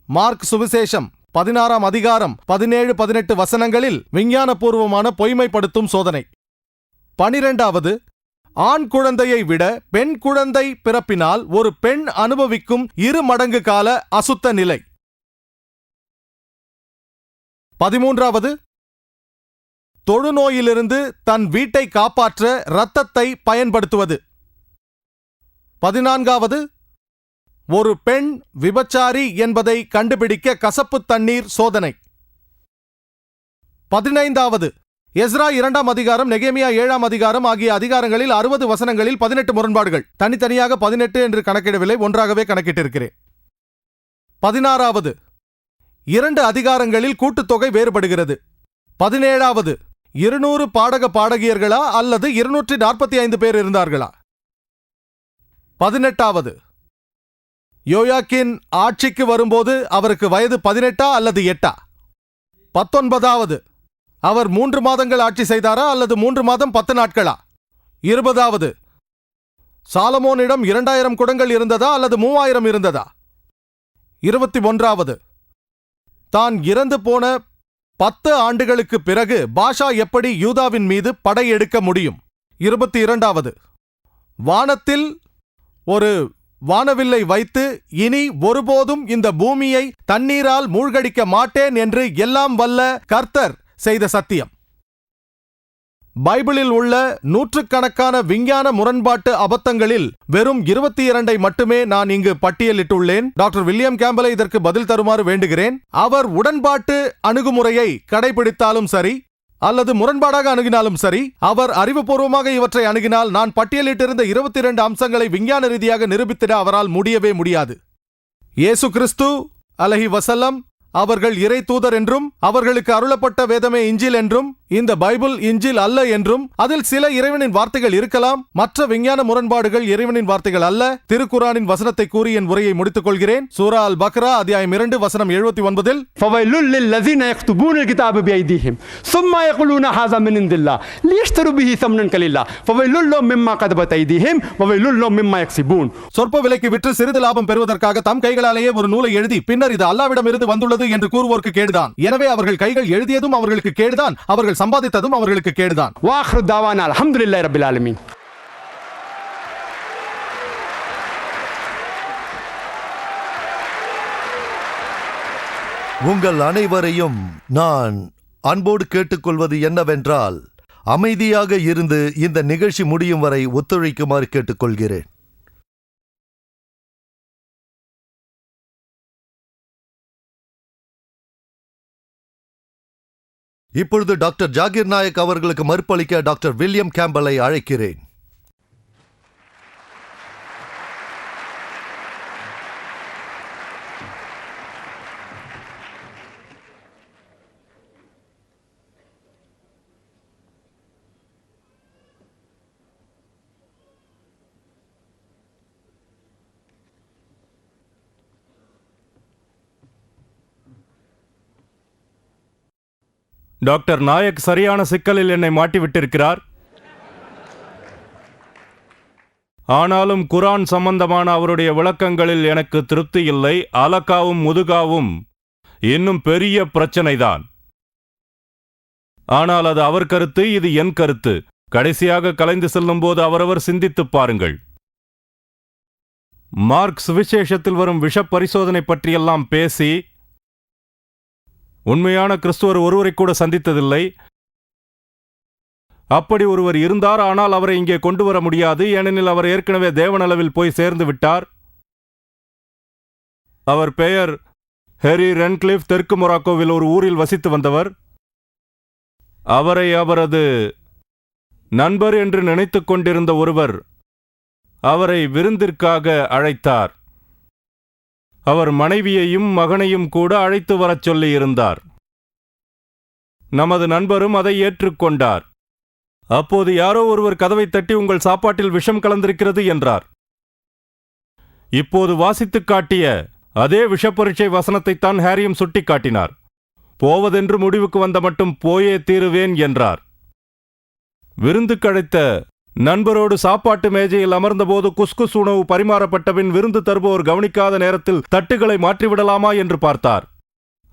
மார்க் சுவிசேஷம் 16ஆம் அதிகாரம் 17-18 வசனங்களில் விஞ்ஞானபூர்வமான பொய்மைப்படுத்தும் சோதனை. 12வது, ஆண் குழந்தையை விட பெண் குழந்தை பிறப்பினால் ஒரு பெண் அனுபவிக்கும் 2 மடங்கு கால அசுத்த நிலை. 13வது, தொழுநோயிலிருந்து தன் வீட்டை காப்பாற்ற இரத்தத்தை பயன்படுத்துவது. 14வது, ஒரு பெண் விபச்சாரி என்பதை கண்டுபிடிக்க கசப்பு தண்ணீர் சோதனை. 15வது, எஸ்ரா 2ஆம் அதிகாரம், நெகேமியா 7ஆம் அதிகாரம் ஆகிய அதிகாரங்களில் 60 வசனங்களில் 18 முரண்பாடுகள். தனித்தனியாக 18 என்று கணக்கிடவில்லை, ஒன்றாகவே கணக்கிட்டிருக்கிறேன். 16வது, 2 அதிகாரங்களில் கூட்டுத்தொகை வேறுபடுகிறது. 17வது, 200 பாடக பாடகியர்களா அல்லது 245 பேர் இருந்தார்களா? 18வது, யோயாக்கின் ஆட்சிக்கு வரும்போது அவருக்கு வயது 18 அல்லது 8? 19வது, அவர் 3 மாதங்கள் ஆட்சி செய்தாரா அல்லது 3 மாதம் 10 நாட்களா? 20வது, சாலமோனிடம் 2000 குடங்கள் இருந்ததா அல்லது 3000 இருந்ததா? 21வது, தான் இறந்து போன 10 ஆண்டுகளுக்கு பிறகு பாஷா எப்படி யூதாவின் மீது படையெடுக்க முடியும்? 22வது, வானத்தில் ஒரு வானவில்லை வைத்து இனி ஒருபோதும் இந்த பூமியை தண்ணீரால் மூழ்கடிக்க மாட்டேன் என்று எல்லாம் வல்ல கர்த்தர் செய்த சத்தியம். பைபிளில் உள்ள நூற்றுக்கணக்கான விஞ்ஞான முரண்பாட்டு அபத்தங்களில் வெறும் 22ஐ மட்டுமே நான் இங்கு பட்டியலிட்டுள்ளேன். டாக்டர் வில்லியம் கேம்பலை இதற்கு பதில் தருமாறு வேண்டுகிறேன். அவர் உடன்பாட்டு அணுகுமுறையை கடைபிடித்தாலும் சரி அல்லது முரண்பாடாக அணுகினாலும் சரி, அவர் அறிவுபூர்வமாக இவற்றை அணுகினால் நான் பட்டியலிட்டிருந்த 22 அம்சங்களை விஞ்ஞான ரீதியாக நிரூபித்திட அவரால் முடியவே முடியாது. இயேசு கிறிஸ்து அலைஹி வஸல்லம் அவர்கள் இறை தூதர் என்றும் அவர்களுக்கு அருளப்பட்ட வேதமே இஞ்சில் என்றும் இந்த பைபிள் இஞ்சில் அல்ல என்றும் அதில் சில இறைவனின் வார்த்தைகள் இருக்கலாம், மற்ற விஞ்ஞான முரண்பாடுகள் இறைவனின் வார்த்தைகள் அல்ல. திருக்குரானின் வசனத்தை கூறி என் உரையை முடித்துக் கொள்கிறேன். சூரா அல் பக்ரா அத்தியாயம் 2 வசனம் 79. فويل للذين يكتبون الكتاب بأيديهم ثم يقولون هذا من عند الله ليشتروا به ثمنا قليلا فويل لهم مما كتبت أيديهم وويل لهم مما يكسبون. சொற்ப விலைக்கு விற்று சிறிது லாபம் பெறுவதற்காக தம் கைகளாலேயே ஒரு நூலை எழுதி பின்னர் இது அல்லாஹ்விடமிருந்து வந்துள்ளது என்று கூறுவோருக்கு கேடுதான். எனவே அவர்கள் கைகள் எழுதியதும் அவர்களுக்கு கேடுதான், அவர்கள் சம்பாதித்ததும் அவர்களுக்கு கேடுதான். وآخر دعوانا الحمد لله رب العالمين. உங்கள் அனைவரையும் நான் அன்போடு கேட்டுக்கொள்வது என்னவென்றால், அமைதியாக இருந்து இந்த நிகழ்ச்சி முடியும் வரை ஒத்துழைக்குமாறு கேட்டுக்கொள்கிறேன். இப்பொழுது டாக்டர் ஜாகிர் நாயக் அவர்களுக்கு மறுப்பளிக்க டாக்டர் வில்லியம் கேம்பலை அழைக்கிறேன். டாக்டர் நாயக் சரியான சிக்கலில் என்னை மாட்டிவிட்டிருக்கிறார். ஆனாலும் குரான் சம்பந்தமான அவருடைய விளக்கங்களில் எனக்கு திருப்தி இல்லை. அலக்காவும் முதுகாவும் இன்னும் பெரிய பிரச்சனைதான். ஆனால் அது அவர் கருத்து, இது என் கருத்து. கடைசியாக கலைந்து செல்லும் போது அவரவர் சிந்தித்துப் பாருங்கள். மார்க்ஸ் விசேஷத்தில் வரும் விஷ பரிசோதனை பற்றியெல்லாம் பேசி உண்மையான கிறிஸ்துவர் ஒருவரை கூட சந்தித்ததில்லை. அப்படி ஒருவர் இருந்தார், ஆனால் அவரை இங்கே கொண்டு வர முடியாது, ஏனெனில் அவர் ஏற்கனவே தேவனளவில் போய் சேர்ந்து விட்டார். அவர் பெயர் ஹெரி ரென்க்ளிஃப். தெற்கு மொராக்கோவில் ஒரு ஊரில் வசித்து வந்தவர். அவரை அவரது நண்பர் என்று நினைத்துக் கொண்டிருந்த ஒருவர் அவரை விருந்திற்காக அழைத்தார். அவர் மனைவியையும் மகனையும் கூட அழைத்து வரச் சொல்லியிருந்தார். நமது நண்பரும் அதை ஏற்றுக்கொண்டார். அப்போது யாரோ ஒருவர் கதவை தட்டி, உங்கள் சாப்பாட்டில் விஷம் கலந்திருக்கிறது என்றார். இப்போது வாசித்துக் காட்டிய அதே விஷப்பரீட்சை வசனத்தைத்தான் ஹாரியும் சுட்டிக் காட்டினார். போவதென்று முடிவுக்கு வந்த மட்டும் போயே தீருவேன் என்றார். விருந்துக்கழைத்த நண்பரோடு சாப்பாட்டு மேஜையில் அமர்ந்தபோது குஸ்குஸ் உணவு பரிமாறப்பட்டபின் விருந்து தருபவர் கவனிக்காத நேரத்தில் தட்டுகளை மாற்றிவிடலாமா என்று பார்த்தார்.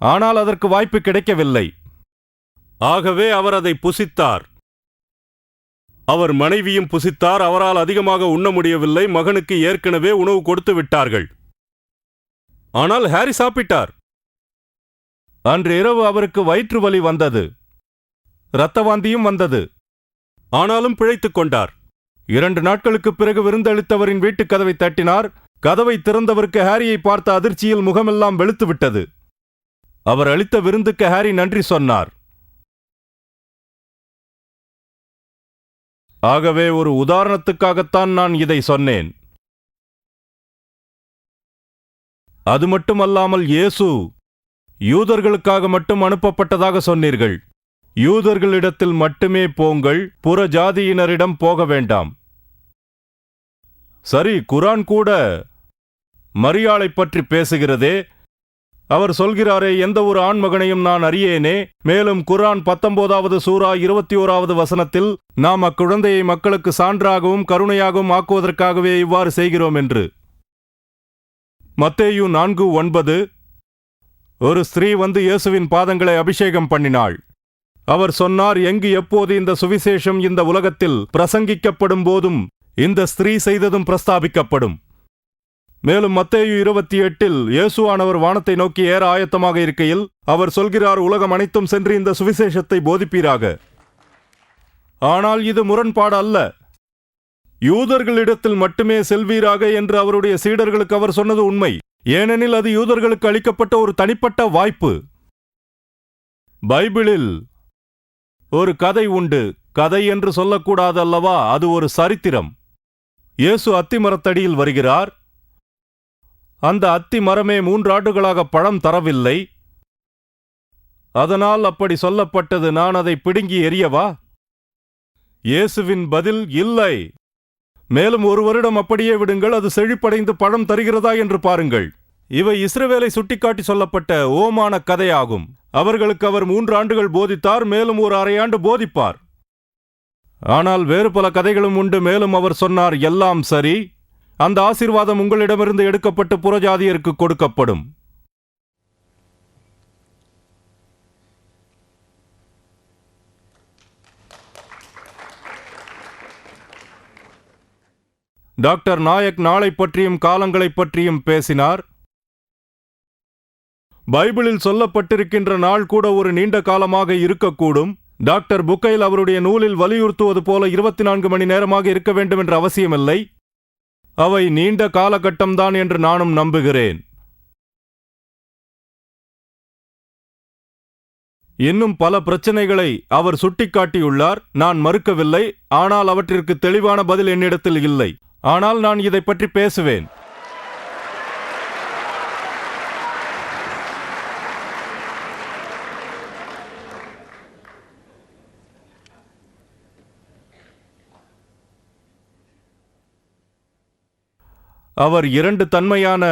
ஆனால் அதற்கு வாய்ப்பு கிடைக்கவில்லை. ஆகவே அவர் அதை புசித்தார். அவர் மனைவியும் புசித்தார். அவரால் அதிகமாக உண்ண முடியவில்லை. மகனுக்கு ஏற்கனவே உணவு கொடுத்து விட்டார்கள். ஆனால் ஹாரி சாப்பிட்டார். அன்று இரவு அவருக்கு வயிற்று வலி வந்தது, இரத்த வாந்தியும் வந்தது. ஆனாலும் பிழைத்துக் கொண்டார். 2 நாட்களுக்குப் பிறகு விருந்தளித்தவரின் வீட்டுக் கதவை தட்டினார். கதவை திறந்தவருக்கு ஹாரியை பார்த்த அதிர்ச்சியில் முகமெல்லாம் வெளுத்துவிட்டது. அவர் அளித்த விருந்துக்கு ஹாரி நன்றி சொன்னார். ஆகவே ஒரு உதாரணத்துக்காகத்தான் நான் இதை சொன்னேன். அது மட்டுமல்லாமல் இயேசு யூதர்களுக்காக மட்டும் அனுப்பப்பட்டதாக சொன்னீர்கள். யூதர்களிடத்தில் மட்டுமே போங்கள், புற ஜாதியினரிடம் போக வேண்டாம். சரி, குரான் கூட மரியாளை பற்றி பேசுகிறதே. அவர் சொல்கிறாரே, எந்த ஒரு ஆண்மகனையும் நான் அறியேனே. மேலும் குரான் 19வது சூரா 21வது வசனத்தில், நாம் அக்குழந்தையை மக்களுக்கு சான்றாகவும் கருணையாகவும் ஆக்குவதற்காகவே இவ்வாறு செய்கிறோம் என்று. மத்தேயு 4:9, ஒரு ஸ்திரீ வந்து இயேசுவின் பாதங்களை அபிஷேகம் பண்ணினாள். அவர் சொன்னார், எங்கு எப்போது இந்த சுவிசேஷம் இந்த உலகத்தில் பிரசங்கிக்கப்படும் போதும் இந்த ஸ்திரீ செய்ததும் பிரஸ்தாபிக்கப்படும். மேலும் மத்தேயு 28 இயேசுவானவர் வானத்தை நோக்கி ஏற ஆயத்தமாக இருக்கையில் அவர் சொல்கிறார், உலகம் அனைத்தும் சென்று இந்த சுவிசேஷத்தை போதிப்பீராக. ஆனால் இது முரண்பாடு அல்ல. யூதர்களிடத்தில் மட்டுமே செல்வீராக என்று அவருடைய சீடர்களுக்கு அவர் சொன்னது உண்மை. ஏனெனில் அது யூதர்களுக்கு அளிக்கப்பட்ட ஒரு தனிப்பட்ட வாய்ப்பு. பைபிளில் ஒரு கதை உண்டு. கதை என்று சொல்லக்கூடாது அல்லவா, அது ஒரு சரித்திரம். இயேசு அத்திமரத்தடியில் வருகிறார். அந்த அத்தி மரமே 3 ஆண்டுகளாக பழம் தரவில்லை. அதனால் அப்படி சொல்லப்பட்டது. நான் அதை பிடுங்கி எறியவா? இயேசுவின் பதில், இல்லை. மேலும் 1 வருடம் அப்படியே விடுங்கள், அது செழிப்படைந்து பழம் தருகிறதா என்று பாருங்கள். இவை இஸ்ரவேலை சுட்டிக்காட்டி சொல்லப்பட்ட ஓமான கதையாகும். அவர்களுக்கு அவர் 3 ஆண்டுகள் போதித்தார், மேலும் ஒரு அரை ஆண்டு போதிப்பார். ஆனால் வேறு பல கதைகளும் உண்டு. மேலும் அவர் சொன்னார், எல்லாம் சரி, அந்த ஆசீர்வாதம் உங்களிடமிருந்து எடுக்கப்பட்டு புறஜாதியருக்கு கொடுக்கப்படும். டாக்டர் நாயக் நாளை பற்றியும் காலங்களைப் பற்றியும் பேசினார். பைபிளில் சொல்லப்பட்டிருக்கின்ற நாள் கூட ஒரு நீண்ட காலமாக இருக்கக்கூடும். டாக்டர் புக்கைல் அவருடைய நூலில் வலியுறுத்துவது போல 24 மணி நேரமாக இருக்க வேண்டும் என்ற அவசியமில்லை. அவை நீண்ட காலகட்டம்தான் என்று நானும் நம்புகிறேன். இன்னும் பல பிரச்சனைகளை அவர் சுட்டிக்காட்டியுள்ளார். நான் மறுக்கவில்லை. ஆனால் அவற்றிற்கு தெளிவான பதில் என்னிடத்தில் இல்லை. ஆனால் நான் இதை பற்றி பேசுவேன். அவர் 2 தன்மையான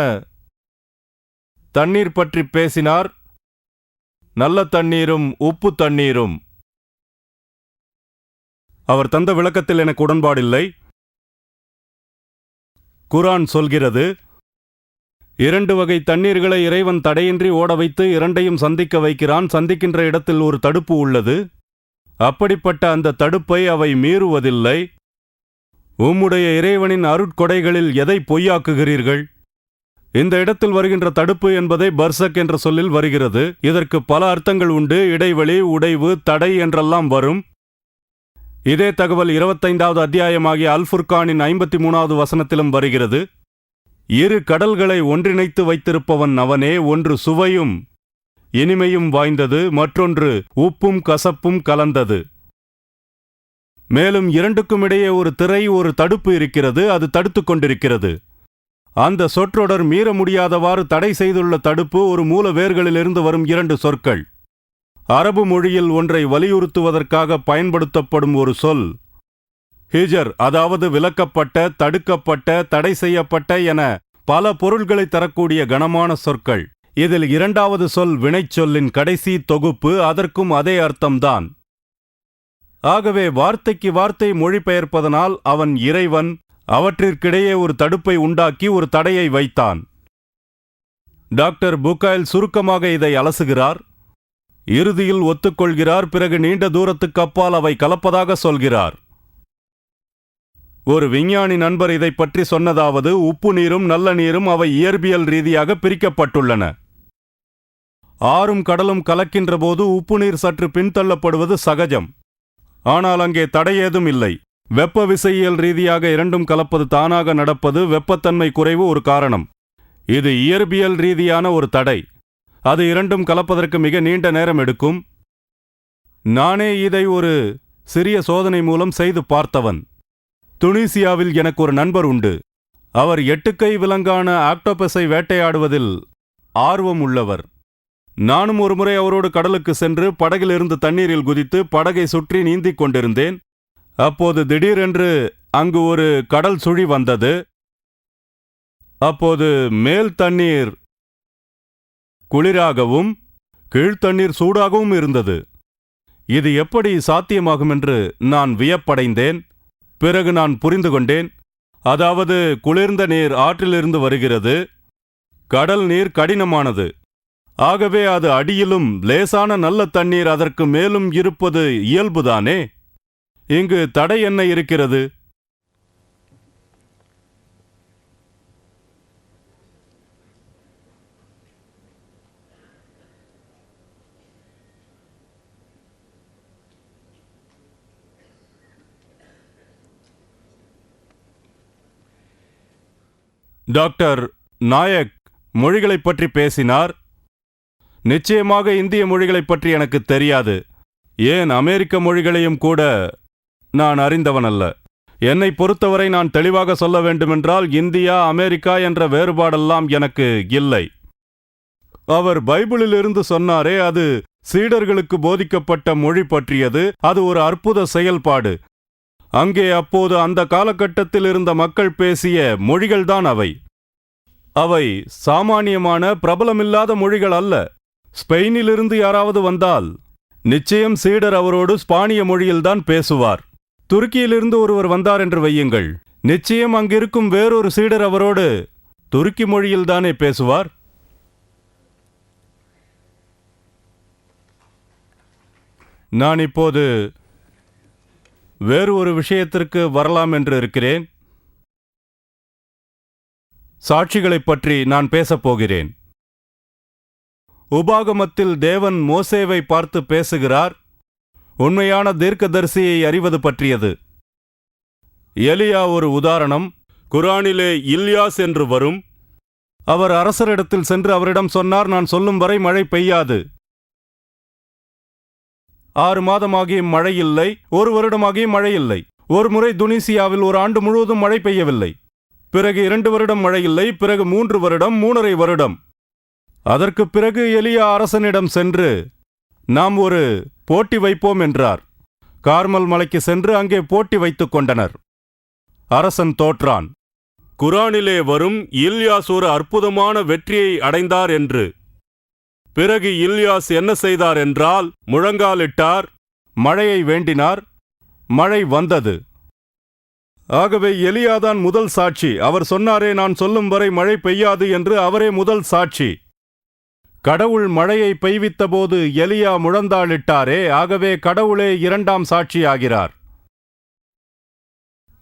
தண்ணீர் பற்றி பேசினார், நல்ல தண்ணீரும் உப்பு தண்ணீரும். அவர் தந்த விளக்கத்தில் எனக்கு உடன்பாடில்லை. குரான் சொல்கிறது, 2 வகை தண்ணீர்களை இறைவன் தடையின்றி ஓட வைத்து 2ஐயும் சந்திக்க வைக்கிறான். சந்திக்கின்ற இடத்தில் ஒரு தடுப்பு உள்ளது. அப்படிப்பட்ட அந்த தடுப்பை அவை மீறுவதில்லை. உம்முடைய இறைவனின் அருட்கொடைகளில் எதை பொய்யாக்குகிறீர்கள்? இந்த இடத்தில் வருகின்ற தடுப்பு என்பதை பர்சக் என்ற சொல்லில் வருகிறது. இதற்கு பல அர்த்தங்கள் உண்டு. இடைவெளி, உடைவு, தடை என்றெல்லாம் வரும். இதே தகவல் 25வது அத்தியாயமாகிய அல் ஃபுர்கானின் 53வது வசனத்திலும் வருகிறது. 2 கடல்களை ஒன்றிணைத்து வைத்திருப்பவன் அவனே. ஒன்று சுவையும் இனிமையும் வாய்ந்தது, மற்றொன்று உப்பும் கசப்பும் கலந்தது. மேலும் 2க்கும் இடையே ஒரு திரை, ஒரு தடுப்பு இருக்கிறது. அது தடுத்துக் கொண்டிருக்கிறது. அந்த சொற்றொடர் மீற முடியாதவாறு தடை செய்துள்ள தடுப்பு ஒரு மூல வேர்களிலிருந்து வரும் 2 சொற்கள். அரபு மொழியில் ஒன்றை வலியுறுத்துவதற்காக பயன்படுத்தப்படும் ஒரு சொல் ஹிஜர், அதாவது விலக்கப்பட்ட, தடுக்கப்பட்ட, தடை செய்யப்பட்ட என பல பொருள்களை தரக்கூடிய கனமான சொற்கள். இதில் 2வது சொல் வினைச்சொல்லின் கடைசி தொகுப்பு. அதற்கும் அதே அர்த்தம்தான். ஆகவே வார்த்தைக்கு வார்த்தை மொழிபெயர்ப்பதனால் அவன் இறைவன் அவற்றிற்கிடையே ஒரு தடுப்பை உண்டாக்கி ஒரு தடையை வைத்தான். டாக்டர் புகாயில் சுருக்கமாக இதை அலசுகிறார். இறுதியில் ஒத்துக்கொள்கிறார். பிறகு நீண்ட தூரத்துக்கு அப்பால் அவை கலப்பதாக சொல்கிறார். ஒரு விஞ்ஞானி நண்பர் இதை பற்றி சொன்னதாவது, உப்பு நீரும் நல்ல நீரும் அவை இயற்பியல் ரீதியாக பிரிக்கப்பட்டுள்ளன. ஆறும் கடலும் கலக்கின்ற போது உப்பு நீர் சற்று பின்தள்ளப்படுவது சகஜம். ஆனால் அங்கே தடையேதும் இல்லை. வெப்ப விசையியல் ரீதியாக இரண்டும் கலப்பது தானாக நடப்பது. வெப்பத்தன்மை குறைவு ஒரு காரணம். இது இயற்பியல் ரீதியான ஒரு தடை. அது இரண்டும் கலப்பதற்கு மிக நீண்ட நேரம் எடுக்கும். நானே இதை ஒரு சிறிய சோதனை மூலம் செய்து பார்த்தவன். துனிசியாவில் எனக்கு ஒரு நண்பர் உண்டு. அவர் 8 கை விலங்கான ஆக்டோபஸை வேட்டையாடுவதில் ஆர்வம் உள்ளவர். நானும் ஒருமுறை அவரோடு கடலுக்கு சென்று படகிலிருந்து தண்ணீரில் குதித்து படகை சுற்றி நீந்திக் கொண்டிருந்தேன். அப்போது திடீரென்று அங்கு ஒரு கடல் சுழி வந்தது. அப்போது மேல் தண்ணீர் குளிராகவும் கீழ்த்தண்ணீர் சூடாகவும் இருந்தது. இது எப்படி சாத்தியமாகும் என்று நான் வியப்படைந்தேன். பிறகு நான் புரிந்து கொண்டேன். அதாவது குளிர்ந்த நீர் ஆற்றிலிருந்து வருகிறது. கடல் நீர் கடினமானது. ஆகவே அது அடியிலும் லேசான நல்ல தண்ணீர் அதற்கு மேலும் இருப்பது இயல்புதானே. இங்கு தடை என்ன இருக்கிறது? டாக்டர் நாயக் மொழிகளைப் பற்றி பேசினார். நிச்சயமாக இந்திய மொழிகளைப் பற்றி எனக்கு தெரியாது. ஏன் அமெரிக்க மொழிகளையும் கூட நான் அறிந்தவனல்ல. என்னை பொறுத்தவரை நான் தெளிவாக சொல்ல வேண்டுமென்றால் இந்தியா அமெரிக்கா என்ற வேறுபாடெல்லாம் எனக்கு இல்லை. அவர் பைபிளிலிருந்து சொன்னாரே, அது சீடர்களுக்கு போதிக்கப்பட்ட மொழி பற்றியது. அது ஒரு அற்புத செயல்பாடு. அங்கே அப்போது அந்த காலகட்டத்தில் இருந்த மக்கள் பேசிய மொழிகள்தான் அவை. அவை சாமானியமான பிரபலமில்லாத மொழிகள் அல்ல. ஸ்பெயினிலிருந்து யாராவது வந்தால் நிச்சயம் சீடர் அவரோடு ஸ்பானிய மொழியில்தான் பேசுவார். துருக்கியிலிருந்து ஒருவர் வந்தார் என்று வையுங்கள், நிச்சயம் அங்கிருக்கும் வேறொரு சீடர் அவரோடு துருக்கி மொழியில்தானே பேசுவார். நான் இப்போது வேறு ஒரு விஷயத்திற்கு வரலாம் என்று இருக்கிறேன். சாட்சிகளைப் பற்றி நான் பேசப் போகிறேன். உபாகமத்தில் தேவன் மோசேவை பார்த்து பேசுகிறார். உண்மையான தீர்க்கதரிசியை அறிவது பற்றியது. எலியா ஒரு உதாரணம். குரானிலே இல்யாஸ் என்று வரும். அவர் அரசரிடத்தில் சென்று அவரிடம் சொன்னார், நான் சொல்லும் வரை மழை பெய்யாது. 6 மாதமாகியும் மழை இல்லை. 1 வருடமாகியும் மழை இல்லை. ஒரு முறை துனிசியாவில் ஒரு ஆண்டு முழுவதும் மழை பெய்யவில்லை. பிறகு 2 வருடம் மழை இல்லை. பிறகு 3 வருடம், 3.5 வருடம். அதற்கு பிறகு எலியா அரசனிடம் சென்று நாம் ஒரு போட்டி வைப்போம் என்றார். கார்மல் மலைக்கு சென்று அங்கே போட்டி வைத்துக் கொண்டனர். அரசன் தோற்றான். குரானிலே வரும் இல்யாஸ் ஒரு அற்புதமான வெற்றியை அடைந்தார் என்று. பிறகு இல்யாஸ் என்ன செய்தார் என்றால், முழங்காலிட்டார், மழையை வேண்டினார். மழை வந்தது. ஆகவே எலியாதான் முதல் சாட்சி. அவர் சொன்னாரே, நான் சொல்லும் வரை மழை பெய்யாது என்று. அவரே முதல் சாட்சி. கடவுள் மழையை பெய்வித்த போது எலியா முழந்தாளிட்டாரே. ஆகவே கடவுளே 2ஆம் சாட்சியாகிறார்.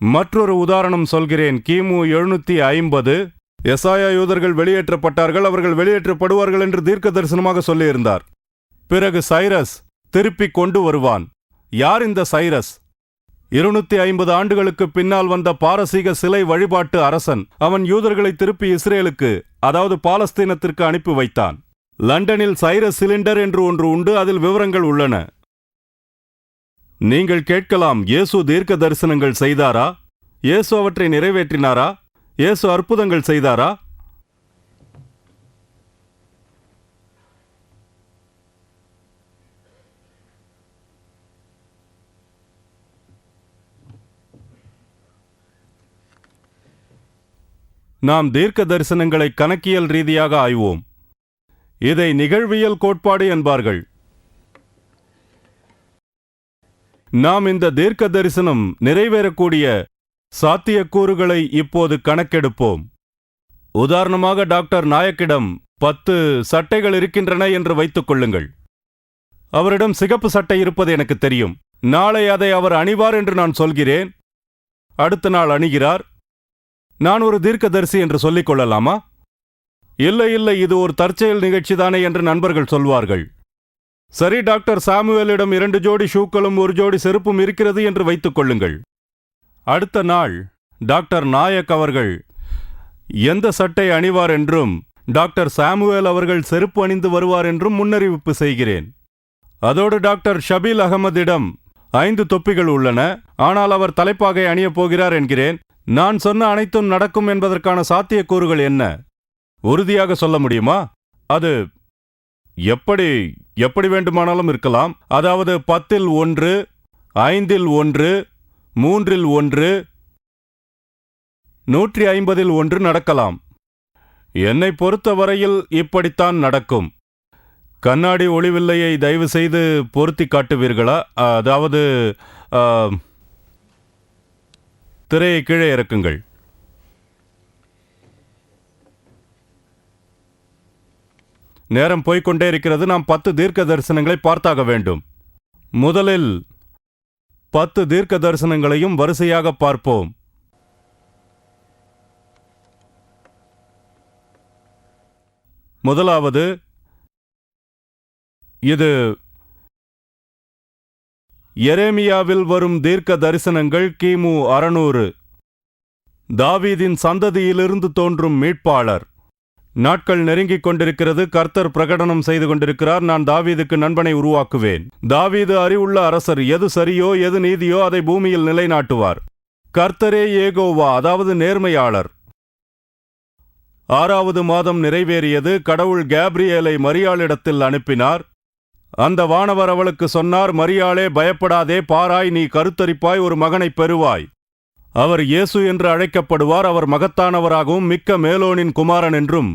மற்றொரு உதாரணம் சொல்கிறேன். கிமு 750 எசாயா யூதர்கள் வெளியேற்றப்பட்டார்கள். அவர்கள் வெளியேற்றப்படுவார்கள் என்று தீர்க்க தரிசனமாக சொல்லியிருந்தார். பிறகு சைரஸ் திருப்பிக் கொண்டு வருவான். யார் இந்த சைரஸ்? 250 ஆண்டுகளுக்கு பின்னால் வந்த பாரசீக சிலை வழிபாட்டு அரசன். அவன் யூதர்களை திருப்பி இஸ்ரேலுக்கு, அதாவது பாலஸ்தீனத்திற்கு அனுப்பி வைத்தான். லண்டனில் சைரஸ் சிலிண்டர் என்று ஒன்று உண்டு. அதில் விவரங்கள் உள்ளன. நீங்கள் கேட்கலாம், இயேசு தீர்க்க தரிசனங்கள் செய்தாரா? இயேசு அவற்றை நிறைவேற்றினாரா? இயேசு அற்புதங்கள் செய்தாரா? நாம் தீர்க்க தரிசனங்களை கணக்கியல் ரீதியாக ஆய்வோம். இதை நிகழ்வியல் கோட்பாடு என்பார்கள். நாம் இந்த தீர்க்க தரிசனம் நிறைவேறக்கூடிய சாத்தியக்கூறுகளை இப்போது கணக்கெடுப்போம். உதாரணமாக டாக்டர் நாயக்கிடம் 10 சட்டைகள் இருக்கின்றன என்று வைத்துக் கொள்ளுங்கள். அவரிடம் சிகப்பு சட்டை இருப்பது எனக்கு தெரியும். நாளை அதை அவர் அணிவார் என்று நான் சொல்கிறேன். அடுத்த நாள் அணிகிறார். நான் ஒரு தீர்க்கதரிசி என்று சொல்லிக் கொள்ளலாமா? இல்லை இல்லை, இது ஒரு தற்செயல் நிகழ்ச்சிதானே என்று நண்பர்கள் சொல்வார்கள். சரி, டாக்டர் சாமுவேலிடம் 2 ஜோடி ஷூக்களும் 1 ஜோடி செருப்பும் இருக்கிறது என்று வைத்துக் கொள்ளுங்கள். அடுத்த நாள் டாக்டர் நாயக் அவர்கள் எந்த சட்டை அணிவார் என்றும் டாக்டர் சாமுவேல் அவர்கள் செருப்பு அணிந்து வருவார் என்றும் முன்னறிவிப்பு செய்கிறேன். அதோடு டாக்டர் ஷபீல் அகமதிடம் 5 தொப்பிகள் உள்ளன, ஆனால் அவர் தலைப்பாகை அணியப் போகிறார் என்கிறேன். நான் சொன்ன அனைத்தும் நடக்கும் என்பதற்கான சாத்தியக்கூறுகள் என்ன? உறுதியாக சொல்ல முடியுமா? அது எப்படி வேண்டுமானாலும் இருக்கலாம். அதாவது 10இல் 1, 5இல் 1, 3இல் 1, 150இல் 1 நடக்கலாம். என்னை பொறுத்தவரையில் இப்படித்தான் நடக்கும். கண்ணாடி ஒளிவில்லையை தயவு செய்து பொருத்தி காட்டுவீர்களா? அதாவது திரையை கீழே இறக்குங்கள். நேரம் போய்கொண்டே இருக்கிறது. நாம் 10 தீர்க்க தரிசனங்களை பார்த்தாக வேண்டும். முதலில் 10 தீர்க்க தரிசனங்களையும் வரிசையாக பார்ப்போம். முதலாவது, இது எரேமியாவில் வரும் தீர்க்க தரிசனங்கள் கிமு 600. தாவீதின் சந்ததியிலிருந்து தோன்றும் மீட்பாளர். நாட்கள் நெருங்கிக் கொண்டிருக்கிறது. கர்த்தர் பிரகடனம் செய்து கொண்டிருக்கிறார், நான் தாவீதுக்கு நண்பனை உருவாக்குவேன். தாவீது அறிவுள்ள அரசர். எது சரியோ எது நீதியோ அதை பூமியில் நிலைநாட்டுவார். கர்த்தரே யேகோவா, அதாவது நேர்மையாளர். 6வது மாதம் நிறைவேறியது. கடவுள் கேப்ரியேலை மரியாளிடத்தில் அனுப்பினார். அந்த வானவர் அவளுக்கு சொன்னார், மரியாளே, பயப்படாதே, பாராய், நீ கருத்தரிப்பாய், ஒரு மகனைப் பெறுவாய். அவர் இயேசு என்று அழைக்கப்படுவார். அவர் மகத்தானவராகவும் மிக்க மேலோனின் குமாரன் என்றும்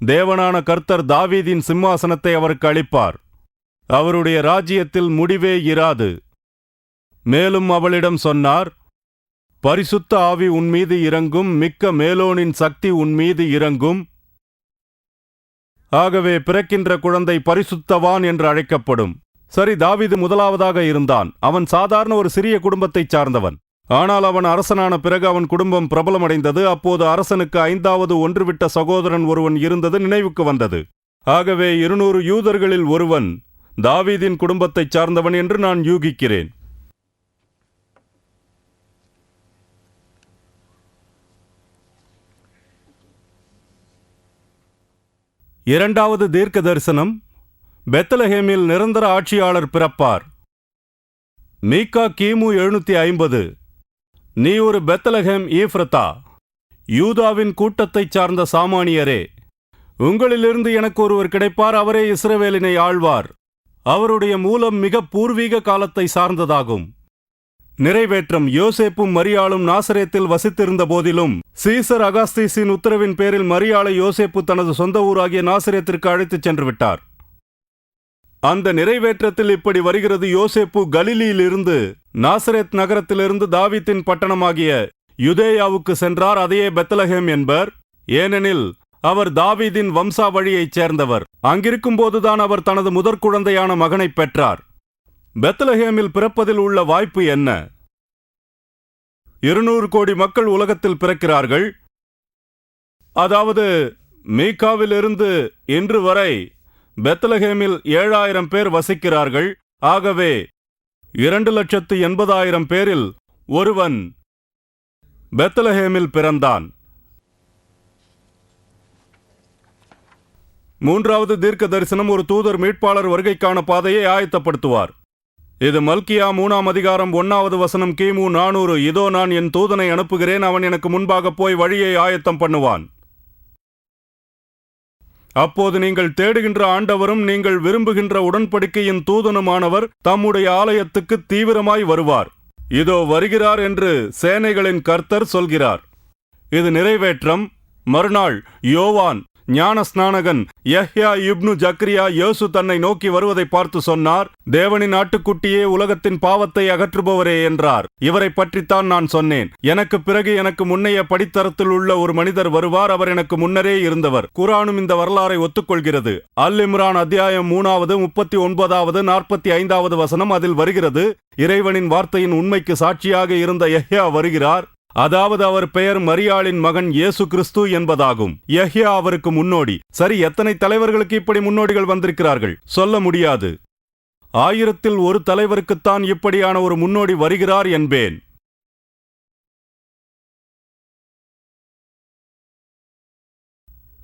தேவனான கர்த்தர் தாவீதின் சிம்மாசனத்தை அவருக்கு அளிப்பார். அவருடைய ராஜ்யத்தில் முடிவே இராது. மேலும் அவளிடம் சொன்னார், பரிசுத்த ஆவி உன்மீது இறங்கும், மிக்க மேலோனின் சக்தி உன்மீது இறங்கும். ஆகவே பிறக்கின்ற குழந்தை பரிசுத்தவான் என்று அழைக்கப்படும். சரி, தாவீது முதலாவதாக இருந்தான். அவன் சாதாரண ஒரு சிறிய குடும்பத்தைச் சார்ந்தவன். ஆனால் அவன் அரசனான பிறகு அவன் குடும்பம் பிரபலமடைந்தது. அப்போது அரசனுக்கு 5வது ஒன்றுவிட்ட சகோதரன் ஒருவன் இருந்தது நினைவுக்கு வந்தது. ஆகவே 200 யூதர்களில் ஒருவன் தாவீதின் குடும்பத்தைச் சார்ந்தவன் என்று நான் யூகிக்கிறேன். இரண்டாவது தீர்க்க தரிசனம், பெத்லஹேமில் நிரந்தர ஆட்சியாளர் பிறப்பார். மீகா கிமு 750. நீ ஒரு பெத்லஹேம் ஈஃப்ரத்தா, யூதாவின் கூட்டத்தைச் சார்ந்த சாமானியரே, உங்களிலிருந்து எனக்கு ஒருவர் கிடைப்பார், அவரே இஸ்ரவேலினை ஆழ்வார். அவருடைய மூலம் மிக பூர்வீக காலத்தை சார்ந்ததாகும். நிறைவேற்றம், யோசேப்பும் மரியாளும் நாசரேத்தில் வசித்திருந்த போதிலும் சீசர் அகாஸ்தீஸின் உத்தரவின் பேரில் மரியாளை யோசேப்பு தனது சொந்த ஊராகிய நாசரேத்திற்கு அழைத்துச் சென்று விட்டார். அந்த நிறைவேற்றத்தில் இப்படி வருகிறது. யோசேப்பு கலிலியிலிருந்து நாசரேத் நகரத்திலிருந்து தாவீதின் பட்டணமாகிய யுதேயாவுக்கு சென்றார். அதையே பெத்லஹேம் என்பர். ஏனெனில் அவர் தாவீதின் வம்சாவழியைச் சேர்ந்தவர். அங்கிருக்கும் போதுதான் அவர் தனது முதற் குழந்தையான மகனைப் பெற்றார். பெத்லஹேமில் பிறப்பதில் உள்ள வாய்ப்பு என்ன? 200 கோடி மக்கள் உலகத்தில் பிறக்கிறார்கள். அதாவது மீகாவிலிருந்து இன்று வரை பெத்லஹேமில் 7000 பேர் வசிக்கிறார்கள். ஆகவே 2,80,000 பேரில் ஒருவன் பெத்லஹேமில் பிறந்தான். மூன்றாவது தீர்க்க தரிசனம், ஒரு தூதர் மீட்பாளர் வருகைக்கான பாதையை ஆயத்தப்படுத்துவார். இது மல்கியா 3ஆம் அதிகாரம் 1வது வசனம், கிமு 400. இதோ நான் என் தூதனை அனுப்புகிறேன், அவன் எனக்கு முன்பாக போய் வழியை ஆயத்தம் பண்ணுவான். அப்போது நீங்கள் தேடுகின்ற ஆண்டவரும் நீங்கள் விரும்புகின்ற உடன்படிக்கையின் தூதனுமானவர் தம்முடைய ஆலயத்துக்கு தீவிரமாய் வருவார். இதோ வருகிறார் என்று சேனைகளின் கர்த்தர் சொல்கிறார். இது நிறைவேற்றம். மறுநாள் யோவான் ஞானஸ்நானகன் யஹ்யா இப்னு ஜக்ரியா இயேசு தன்னை நோக்கி வருவதை பார்த்து சொன்னார், தேவனின் ஆட்டுக்குட்டியே, உலகத்தின் பாவத்தை அகற்றுபவரே என்றார். இவரை பற்றித்தான் நான் சொன்னேன், எனக்கு பிறகு எனக்கு முன்னைய படித்தரத்தில் உள்ள ஒரு மனிதர் வருவார், அவர் எனக்கு முன்னரே இருந்தவர். குர்ஆனும் இந்த வரலாறை ஒத்துக்கொள்கிறது. அல் இம்ரான் அத்தியாயம் 3 39 45 வசனம் அதில் வருகிறது, இறைவனின் வார்த்தையின் உண்மைக்கு சாட்சியாக இருந்த யஹ்யா வருகிறார். அதாவது அவர் பெயர் மரியாளின் மகன் இயேசு கிறிஸ்து என்பதாகும். யஹ்யா அவருக்கு முன்னோடி. சரி, எத்தனை தலைவர்களுக்கு இப்படி முன்னோடிகள் வந்திருக்கிறார்கள்? சொல்ல முடியாது. 1000 ஒரு தலைவருக்குத்தான் இப்படியான ஒரு முன்னோடி வருகிறார் என்பேன்.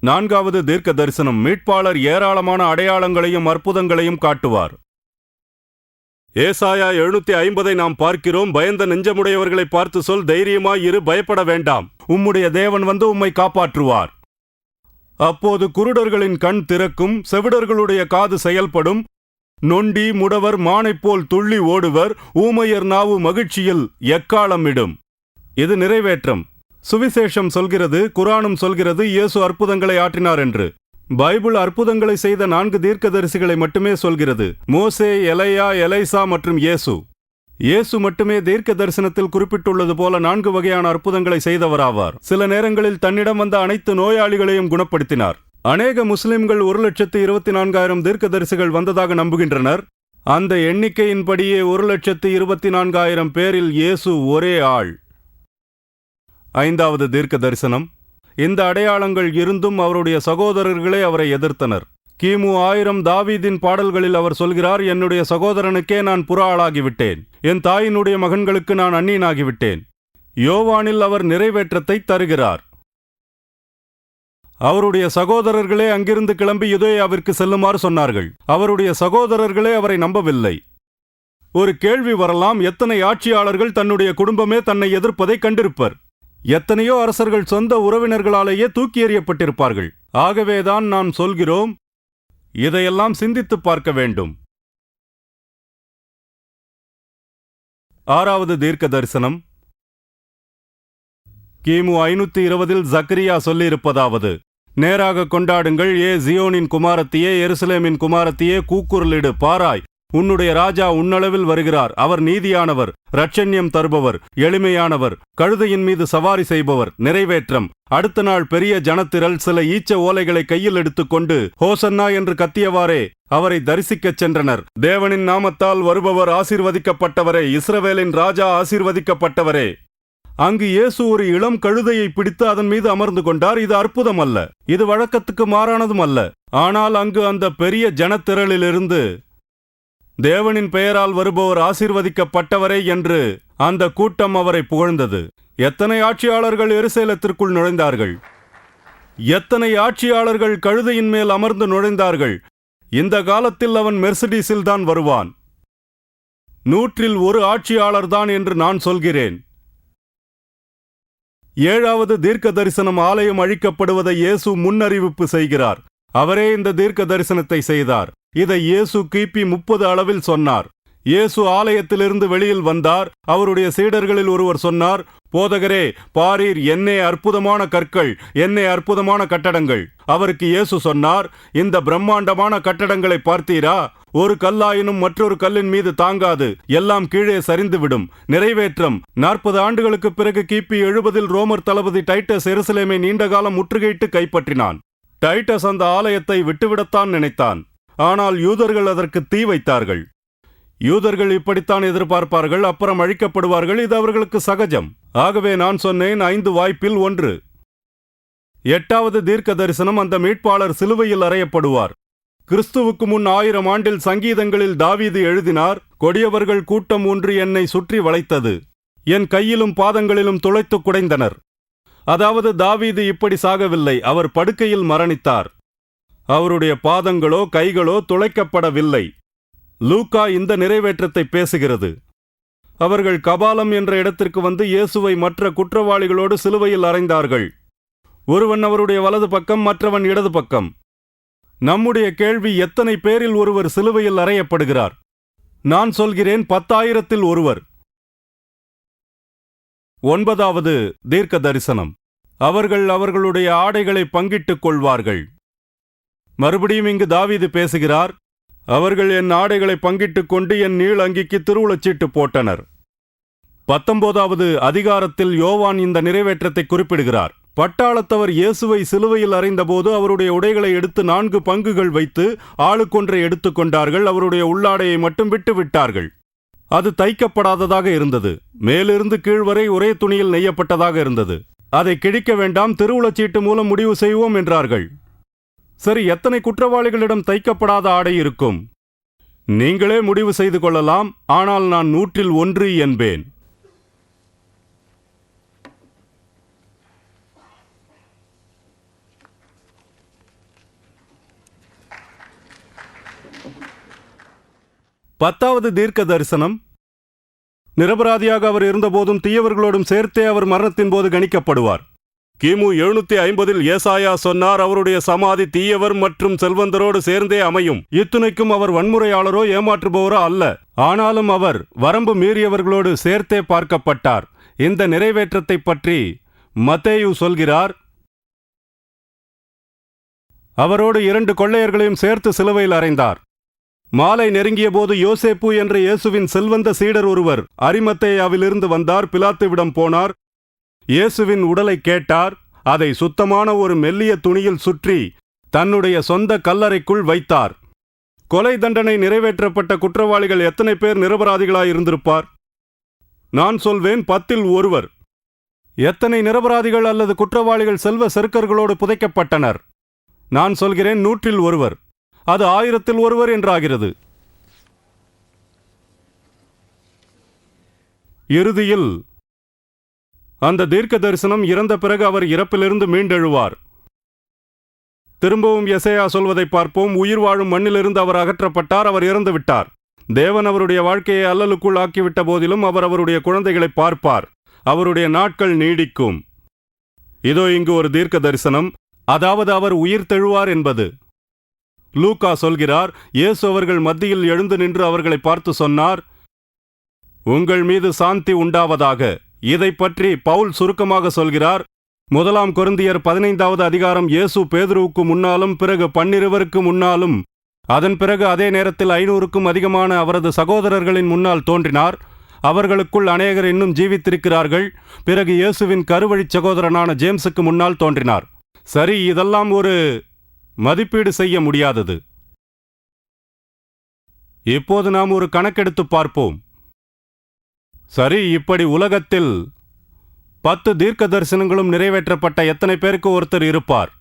நான்காவது தீர்க்க தரிசனம். மீட்பாளர் ஏராளமான அடையாளங்களையும் அற்புதங்களையும் காட்டுவார். ஏசாயா 750 நாம் பார்க்கிறோம். பயந்த நெஞ்சமுடையவர்களை பார்த்து சொல், தைரியமாய் இரு, பயப்பட வேண்டாம், உம்முடைய தேவன் வந்து உம்மை காப்பாற்றுவார். அப்போது குருடர்களின் கண் திறக்கும், செவிடர்களுடைய காது செயல்படும், நொண்டி முடவர் மானைப் போல் துள்ளி ஓடுவர், ஊமையர் நாவு மகிழ்ச்சியில் எக்காளமிடும். இது நிறைவேற்றம். சுவிசேஷம் சொல்கிறது, குர்ஆனும் சொல்கிறது இயேசு அற்புதங்களை ஆற்றினார் என்று. பைபிள் அற்புதங்களை செய்த 4 தீர்க்கதரிசிகளை மட்டுமே சொல்கிறது, மோசே, எலையா, எலைசா மற்றும் இயேசு. இயேசு மட்டுமே தீர்க்க தரிசனத்தில் குறிப்பிட்டுள்ளது போல 4 வகையான அற்புதங்களை செய்தவராவார். சில நேரங்களில் தன்னிடம் வந்த அனைத்து நோயாளிகளையும் குணப்படுத்தினார். அநேக முஸ்லிம்கள் 1,24,000 தீர்க்கதரிசிகள் வந்ததாக நம்புகின்றனர். அந்த எண்ணிக்கையின்படியே 1,24,000 பேரில் இயேசு ஒரே ஆள். 5வது தீர்க்க தரிசனம். இந்த அடையாளங்கள் இருந்தும் அவருடைய சகோதரர்களே அவரை எதிர்த்தனர். கிமு 1000 தாவீதின் பாடல்களில் அவர் சொல்கிறார், என்னுடைய சகோதரனுக்கே நான் புற ஆளாகிவிட்டேன், என் தாயினுடைய மகன்களுக்கு நான் அந்நியனாகிவிட்டேன். யோவானில் அவர் நிறைவேற்றத்தை தருகிறார். அவருடைய சகோதரர்களே அங்கிருந்து கிளம்பி யூதேயாவிற்கு செல்லுமாறு சொன்னார்கள். அவருடைய சகோதரர்களே அவரை நம்பவில்லை. ஒரு கேள்வி வரலாம், எத்தனை ஆட்சியாளர்கள் தன்னுடைய குடும்பமே தன்னை எதிர்ப்பதை கண்டிருப்பர்? எத்தனையோ அரசர்கள் சொந்த உறவினர்களாலேயே தூக்கி எறியப்பட்டிருப்பார்கள். ஆகவேதான் நாம் சொல்கிறோம், இதையெல்லாம் சிந்தித்து பார்க்க வேண்டும். 6வது தீர்க்க தரிசனம். கிமு 520 ஜக்கரியா சொல்லியிருப்பதாவது, நேராக கொண்டாடுங்கள், ஏ சியோனின் குமாரத்தியே, எருசலேமின் குமாரத்தியே, கூக்குரலிடு, பாராய், உன்னுடைய ராஜா உன்னளவில் வருகிறார். அவர் நீதியானவர், இரட்சண்யம் தருபவர், எளிமையானவர், கழுதையின் மீது சவாரி செய்பவர். நிறைவேற்றம். அடுத்த நாள் பெரிய ஜனத்திரள் சில ஈச்ச ஓலைகளை கையில் எடுத்துக்கொண்டு ஹோசன்னா என்று கத்தியவாறே அவரை தரிசிக்கச் சென்றனர். தேவனின் நாமத்தால் வருபவர் ஆசீர்வதிக்கப்பட்டவரே, இஸ்ரவேலின் ராஜா ஆசீர்வதிக்கப்பட்டவரே. அங்கு இயேசு ஒரு இளம் கழுதையை பிடித்து அதன் மீது அமர்ந்து கொண்டார். இது அற்புதம் அல்ல, இது வழக்கத்துக்கு மாறானதும் அல்ல. ஆனால் அங்கு அந்த பெரிய ஜனத்திரளிலிருந்து தேவனின் பெயரால் வருபவர் ஆசீர்வதிக்கப்பட்டவரே என்று அந்த கூட்டம் அவரை புகழ்ந்தது. எத்தனை ஆட்சியாளர்கள் எருசலேத்திற்குள் நுழைந்தார்கள்! எத்தனை ஆட்சியாளர்கள் கழுதையின் மேல் அமர்ந்து நுழைந்தார்கள்! இந்த காலத்தில் அவன் மெர்சிடிஸில் தான் வருவான். 100 ஆட்சியாளர்தான் என்று நான் சொல்கிறேன். 7வது தீர்க்க தரிசனம். ஆலயம் அழிக்கப்படுவதை இயேசு முன்னறிவிப்பு செய்கிறார். அவரே இந்த தீர்க்க தரிசனத்தை செய்தார். இதை இயேசு கிபி 30 அளவில் சொன்னார். இயேசு ஆலயத்திலிருந்து வெளியில் வந்தார். அவருடைய சீடர்களில் ஒருவர் சொன்னார், போதகரே, பாரீர், என்னே அற்புதமான கற்கள், என்னே அற்புதமான கட்டடங்கள். அவருக்கு இயேசு சொன்னார், இந்த பிரம்மாண்டமான கட்டடங்களை பார்த்தீரா? ஒரு கல்லாயினும் மற்றொரு கல்லின் மீது தாங்காது, எல்லாம் கீழே சரிந்துவிடும். நிறைவேற்றம். 40 ஆண்டுகளுக்கு பிறகு கிபி 70 ரோமர் தளபதி டைட்டஸ் எருசலேமை நீண்ட காலம் முற்றுகையிட்டு கைப்பற்றினான். டைட்டஸ் அந்த ஆலயத்தை விட்டுவிடத்தான் நினைத்தான். ஆனால் யூதர்கள் அதற்கு தீ வைத்தார்கள். யூதர்கள் இப்படித்தான் எதிர்பார்ப்பார்கள், அப்புறம் அழிக்கப்படுவார்கள். இது அவர்களுக்கு சகஜம். ஆகவே நான் சொன்னேன், 5 வாய்ப்பில் 1. 8வது தீர்க்க தரிசனம். அந்த மீட்பாளர் சிலுவையில் அறையப்படுவார். கிறிஸ்துவுக்கு முன் 1000 ஆண்டில் சங்கீதங்களில் தாவீது எழுதினார், கொடியவர்கள் கூட்டம் ஒன்று என்னை சுற்றி வளைத்தது, என் கையிலும் பாதங்களிலும் துளைத்து குடைந்தனர். அதாவது தாவீது இப்படி சாகவில்லை, அவர் படுக்கையில் மரணித்தார். அவருடைய பாதங்களோ கைகளோ துளைக்கப்படவில்லை. லூக்கா இந்த நிறைவேற்றத்தை பேசுகிறது. அவர்கள் கபாலம் என்ற இடத்திற்கு வந்து இயேசுவை மற்ற குற்றவாளிகளோடு சிலுவையில் அறைந்தார்கள். ஒருவன் அவருடைய வலது பக்கம், மற்றவன் இடது பக்கம். நம்முடைய கேள்வி, எத்தனை பேரில் ஒருவர் சிலுவையில் அறையப்படுகிறார்? நான் சொல்கிறேன், 10,000-இல் ஒருவர். 9வது தீர்க்க தரிசனம். அவர்கள் அவர்களுடைய ஆடைகளை பங்கிட்டுக் கொள்வார்கள். மறுபடியும் இங்கு தாவீது பேசுகிறார். அவர்கள் என் ஆடைகளை பங்கிட்டுக் கொண்டு என் நீள் அங்கிக்கு திருவுளச்சீட்டு போட்டனர். 19வது அதிகாரத்தில் யோவான் இந்த நிறைவேற்றத்தை குறிப்பிடுகிறார். பட்டாளத்தவர் இயேசுவை சிலுவையில் அறைந்தபோது அவருடைய உடைகளை எடுத்து 4 பங்குகள் வைத்து ஆளுக்கொன்றை எடுத்துக்கொண்டார்கள். அவருடைய உள்ளாடையை மட்டும் விட்டு விட்டார்கள். அது தைக்கப்படாததாக இருந்தது. மேலிருந்து கீழ் வரை ஒரே துணியில் நெய்யப்பட்டதாக இருந்தது. அதை கிழிக்க வேண்டாம், திருவுளச்சீட்டு மூலம் முடிவு செய்வோம் என்றார்கள். சரி, எத்தனை குற்றவாளிகளிடம் தைக்கப்படாத ஆடை இருக்கும்? நீங்களே முடிவு செய்து கொள்ளலாம். ஆனால் நான் 100 என்பேன். பத்தாவது தீர்க்க தரிசனம். நிரபராதியாக அவர் இருந்தபோதும் தீயவர்களோடும் சேர்த்தே அவர் மரணத்தின் போது கணிக்கப்படுவார். கிமு 750 ஏசாயா சொன்னார், அவருடைய சமாதி தீயவர் மற்றும் செல்வந்தரோடு சேர்ந்தே அமையும். இத்துணைக்கும் அவர் வன்முறையாளரோ ஏமாற்றுபவரோ அல்ல. ஆனாலும் அவர் வரம்பு மீறியவர்களோடு சேர்த்தே பார்க்கப்பட்டார். இந்த நிறைவேற்றத்தை பற்றி மத்தேயு சொல்கிறார். அவரோடு 2 கொள்ளையர்களையும் சேர்த்து சிலுவையில் அறைந்தார். மாலை நெருங்கிய போது யோசேப்பு என்ற இயேசுவின் செல்வந்த சீடர் ஒருவர் அரிமத்தேயாவிலிருந்து வந்தார். பிலாத்துவிடம் போனார். இயேசுவின் உடலை கேட்டார். அதை சுத்தமான ஒரு மெல்லிய துணியில் சுற்றி தன்னுடைய சொந்த கல்லறைக்குள் வைத்தார். கொலை தண்டனை நிறைவேற்றப்பட்ட குற்றவாளிகள் எத்தனை பேர் நிரபராதிகளாயிருந்திருப்பார்? நான் சொல்வேன், 10ல் 1. எத்தனை நிரபராதிகள் அல்லது குற்றவாளிகள் செல்வ செருக்கர்களோடு புதைக்கப்பட்டனர்? நான் சொல்கிறேன், 100ல் 1. அது 1000ல் 1 என்றாகிறது. இறுதியில் அந்த தீர்க்க தரிசனம் இறந்த பிறகு அவர் இறப்பிலிருந்து மீண்டெழுவார். திரும்பவும் எசேயா சொல்வதை பார்ப்போம். உயிர் வாழும் மண்ணிலிருந்து அவர் அகற்றப்பட்டார். அவர் இறந்து விட்டார். தேவன் அவருடைய வாழ்க்கையை அல்லலுக்குள் ஆக்கிவிட்ட போதிலும் அவர் அவருடைய குழந்தைகளை பார்ப்பார். அவருடைய நாட்கள் நீடிக்கும். இதோ இங்கு ஒரு தீர்க்க தரிசனம், அதாவது அவர் உயிர் தெழுவார் என்பது. லூக்கா சொல்கிறார், இயேசு அவர்கள் மத்தியில் எழுந்து நின்று அவர்களை பார்த்து சொன்னார், உங்கள் மீது சாந்தி உண்டாவதாக. இதை பற்றி பவுல் சுருக்கமாக சொல்கிறார். 1 கொரிந்தியர் 15வது அதிகாரம். இயேசு பேதுருவுக்கு முன்னாலும் பிறகு 12 முன்னாலும் அதன் பிறகு அதே நேரத்தில் 500க்கும் அதிகமான அவரது சகோதரர்களின் முன்னால் தோன்றினார். அவர்களுக்குள் அநேகர் இன்னும் ஜீவித்திருக்கிறார்கள். பிறகு இயேசுவின் கருவழிச் சகோதரனான ஜேம்ஸுக்கு முன்னால் தோன்றினார். சரி, இதெல்லாம் ஒரு மதிப்பீடு செய்ய முடியாதது. இப்போது நாம் ஒரு கணக்கெடுத்து பார்ப்போம். சரி, இப்படி உலகத்தில் 10 தீர்க்க தரிசனங்களும் நிறைவேற்றப்பட்ட எத்தனை பேருக்கு ஒருத்தர் இருப்பார்?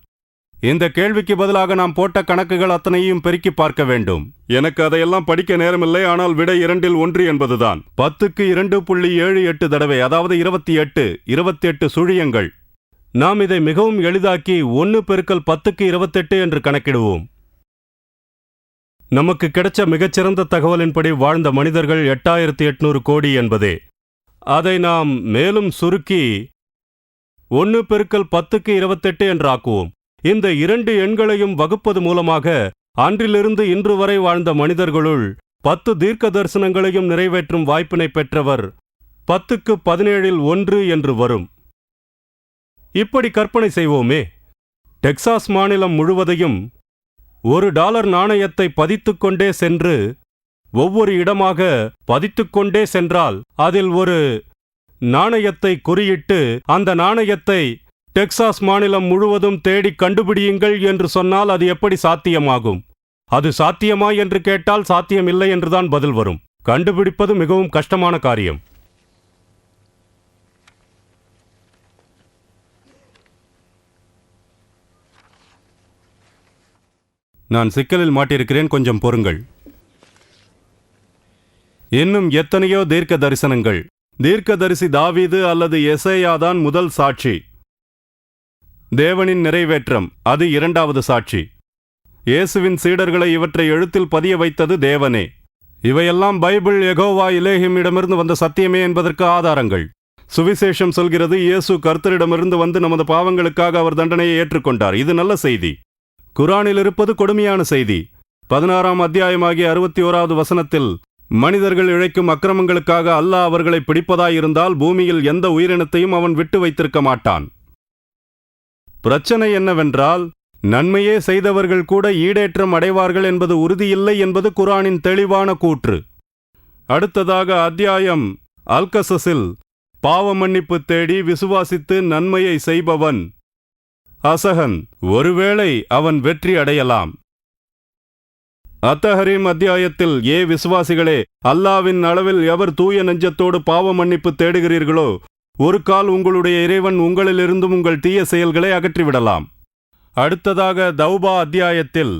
இந்த கேள்விக்கு பதிலாக நாம் போட்ட கணக்குகள் அத்தனையும் பெருக்கி பார்க்க வேண்டும். எனக்கு அதையெல்லாம் படிக்க நேரமில்லை. ஆனால் விடை 2ல் 1 என்பதுதான். 10க்கு 2.78 தடவை, அதாவது 28 சுழியங்கள். நாம் இதை மிகவும் எளிதாக்கி 1 பெருக்கல் 10க்கு 28 என்று கணக்கிடுவோம். நமக்கு கிடைச்ச மிகச்சிறந்த தகவலின்படி வாழ்ந்த மனிதர்கள் 8800 கோடி என்பதே. அதை நாம் மேலும் சுருக்கி 1 பெருக்கல் 10க்கு 28 என்று ஆக்குவோம். இந்த 2 எண்களையும் வகுப்பது மூலமாக அன்றிலிருந்து இன்று வரை வாழ்ந்த மனிதர்களுள் 10 தீர்க்க தரிசனங்களையும் நிறைவேற்றும் வாய்ப்பினை பெற்றவர் 10க்கு 17ல் 1 என்று வரும். இப்படி கற்பனை செய்வோமே. டெக்சாஸ் மாநிலம் முழுவதையும் $1 நாணயத்தை பதித்துக்கொண்டே சென்று ஒவ்வொரு இடமாக பதித்துக்கொண்டே சென்றால் அதில் ஒரு நாணயத்தை குறியிட்டு அந்த நாணயத்தை டெக்சாஸ் மாநிலம் முழுவதும் தேடி கண்டுபிடியுங்கள் என்று சொன்னால் அது எப்படி சாத்தியமாகும்? அது சாத்தியமா என்று கேட்டால் சாத்தியமில்லை என்றுதான் பதில் வரும். கண்டுபிடிப்பது மிகவும் கஷ்டமான காரியம். நான் சிக்கலில் மாட்டியிருக்கிறேன், கொஞ்சம் பொறுங்கள். இன்னும் எத்தனையோ தீர்க்க தரிசனங்கள். தீர்க்கதரிசி தாவீது அல்லது எசேயாதான் முதல் சாட்சி. தேவனின் நிறைவேற்றம், அது 2வது சாட்சி. இயேசுவின் சீடர்களை இவற்றை எழுத்தில் பதிய வைத்தது தேவனே. இவையெல்லாம் பைபிள் யெகோவா இலேஹிமிடமிருந்து வந்த சத்தியமே என்பதற்கு ஆதாரங்கள். சுவிசேஷம் சொல்கிறது, இயேசு கர்த்தரிடமிருந்து வந்து நமது பாவங்களுக்காக அவர் தண்டனையை ஏற்றுக்கொண்டார். இது நல்ல செய்தி. குரானில் இருப்பது கொடுமையான செய்தி. 16ஆம் அத்தியாயமாகிய 61வது வசனத்தில், மனிதர்கள் இழைக்கும் அக்கிரமங்களுக்காக அல்லாஹ் அவர்களை பிடிப்பதாயிருந்தால் பூமியில் எந்த உயிரினத்தையும் அவன் விட்டு வைத்திருக்க மாட்டான். பிரச்சனை என்னவென்றால், நன்மையே செய்தவர்கள் கூட ஈடேற்றம் அடைவார்கள் என்பது உறுதியில்லை என்பது குர்ஆனின் தெளிவான கூற்று. அடுத்ததாக அத்தியாயம் அல்கசஸில் பாவ மன்னிப்பு தேடி விசுவாசித்து நன்மையை செய்பவன் அசகன், ஒருவேளை அவன் வெற்றி அடையலாம். அத்தஹரீம் அத்தியாயத்தில், விசுவாசிகளே, அல்லாவின் அளவில் எவர் தூய நெஞ்சத்தோடு பாவ மன்னிப்பு தேடுகிறீர்களோ ஒரு கால் உங்களுடைய இறைவன் உங்களிலிருந்தும் உங்கள் தீய செயல்களை அகற்றிவிடலாம். அடுத்ததாக தௌபா அத்தியாயத்தில்,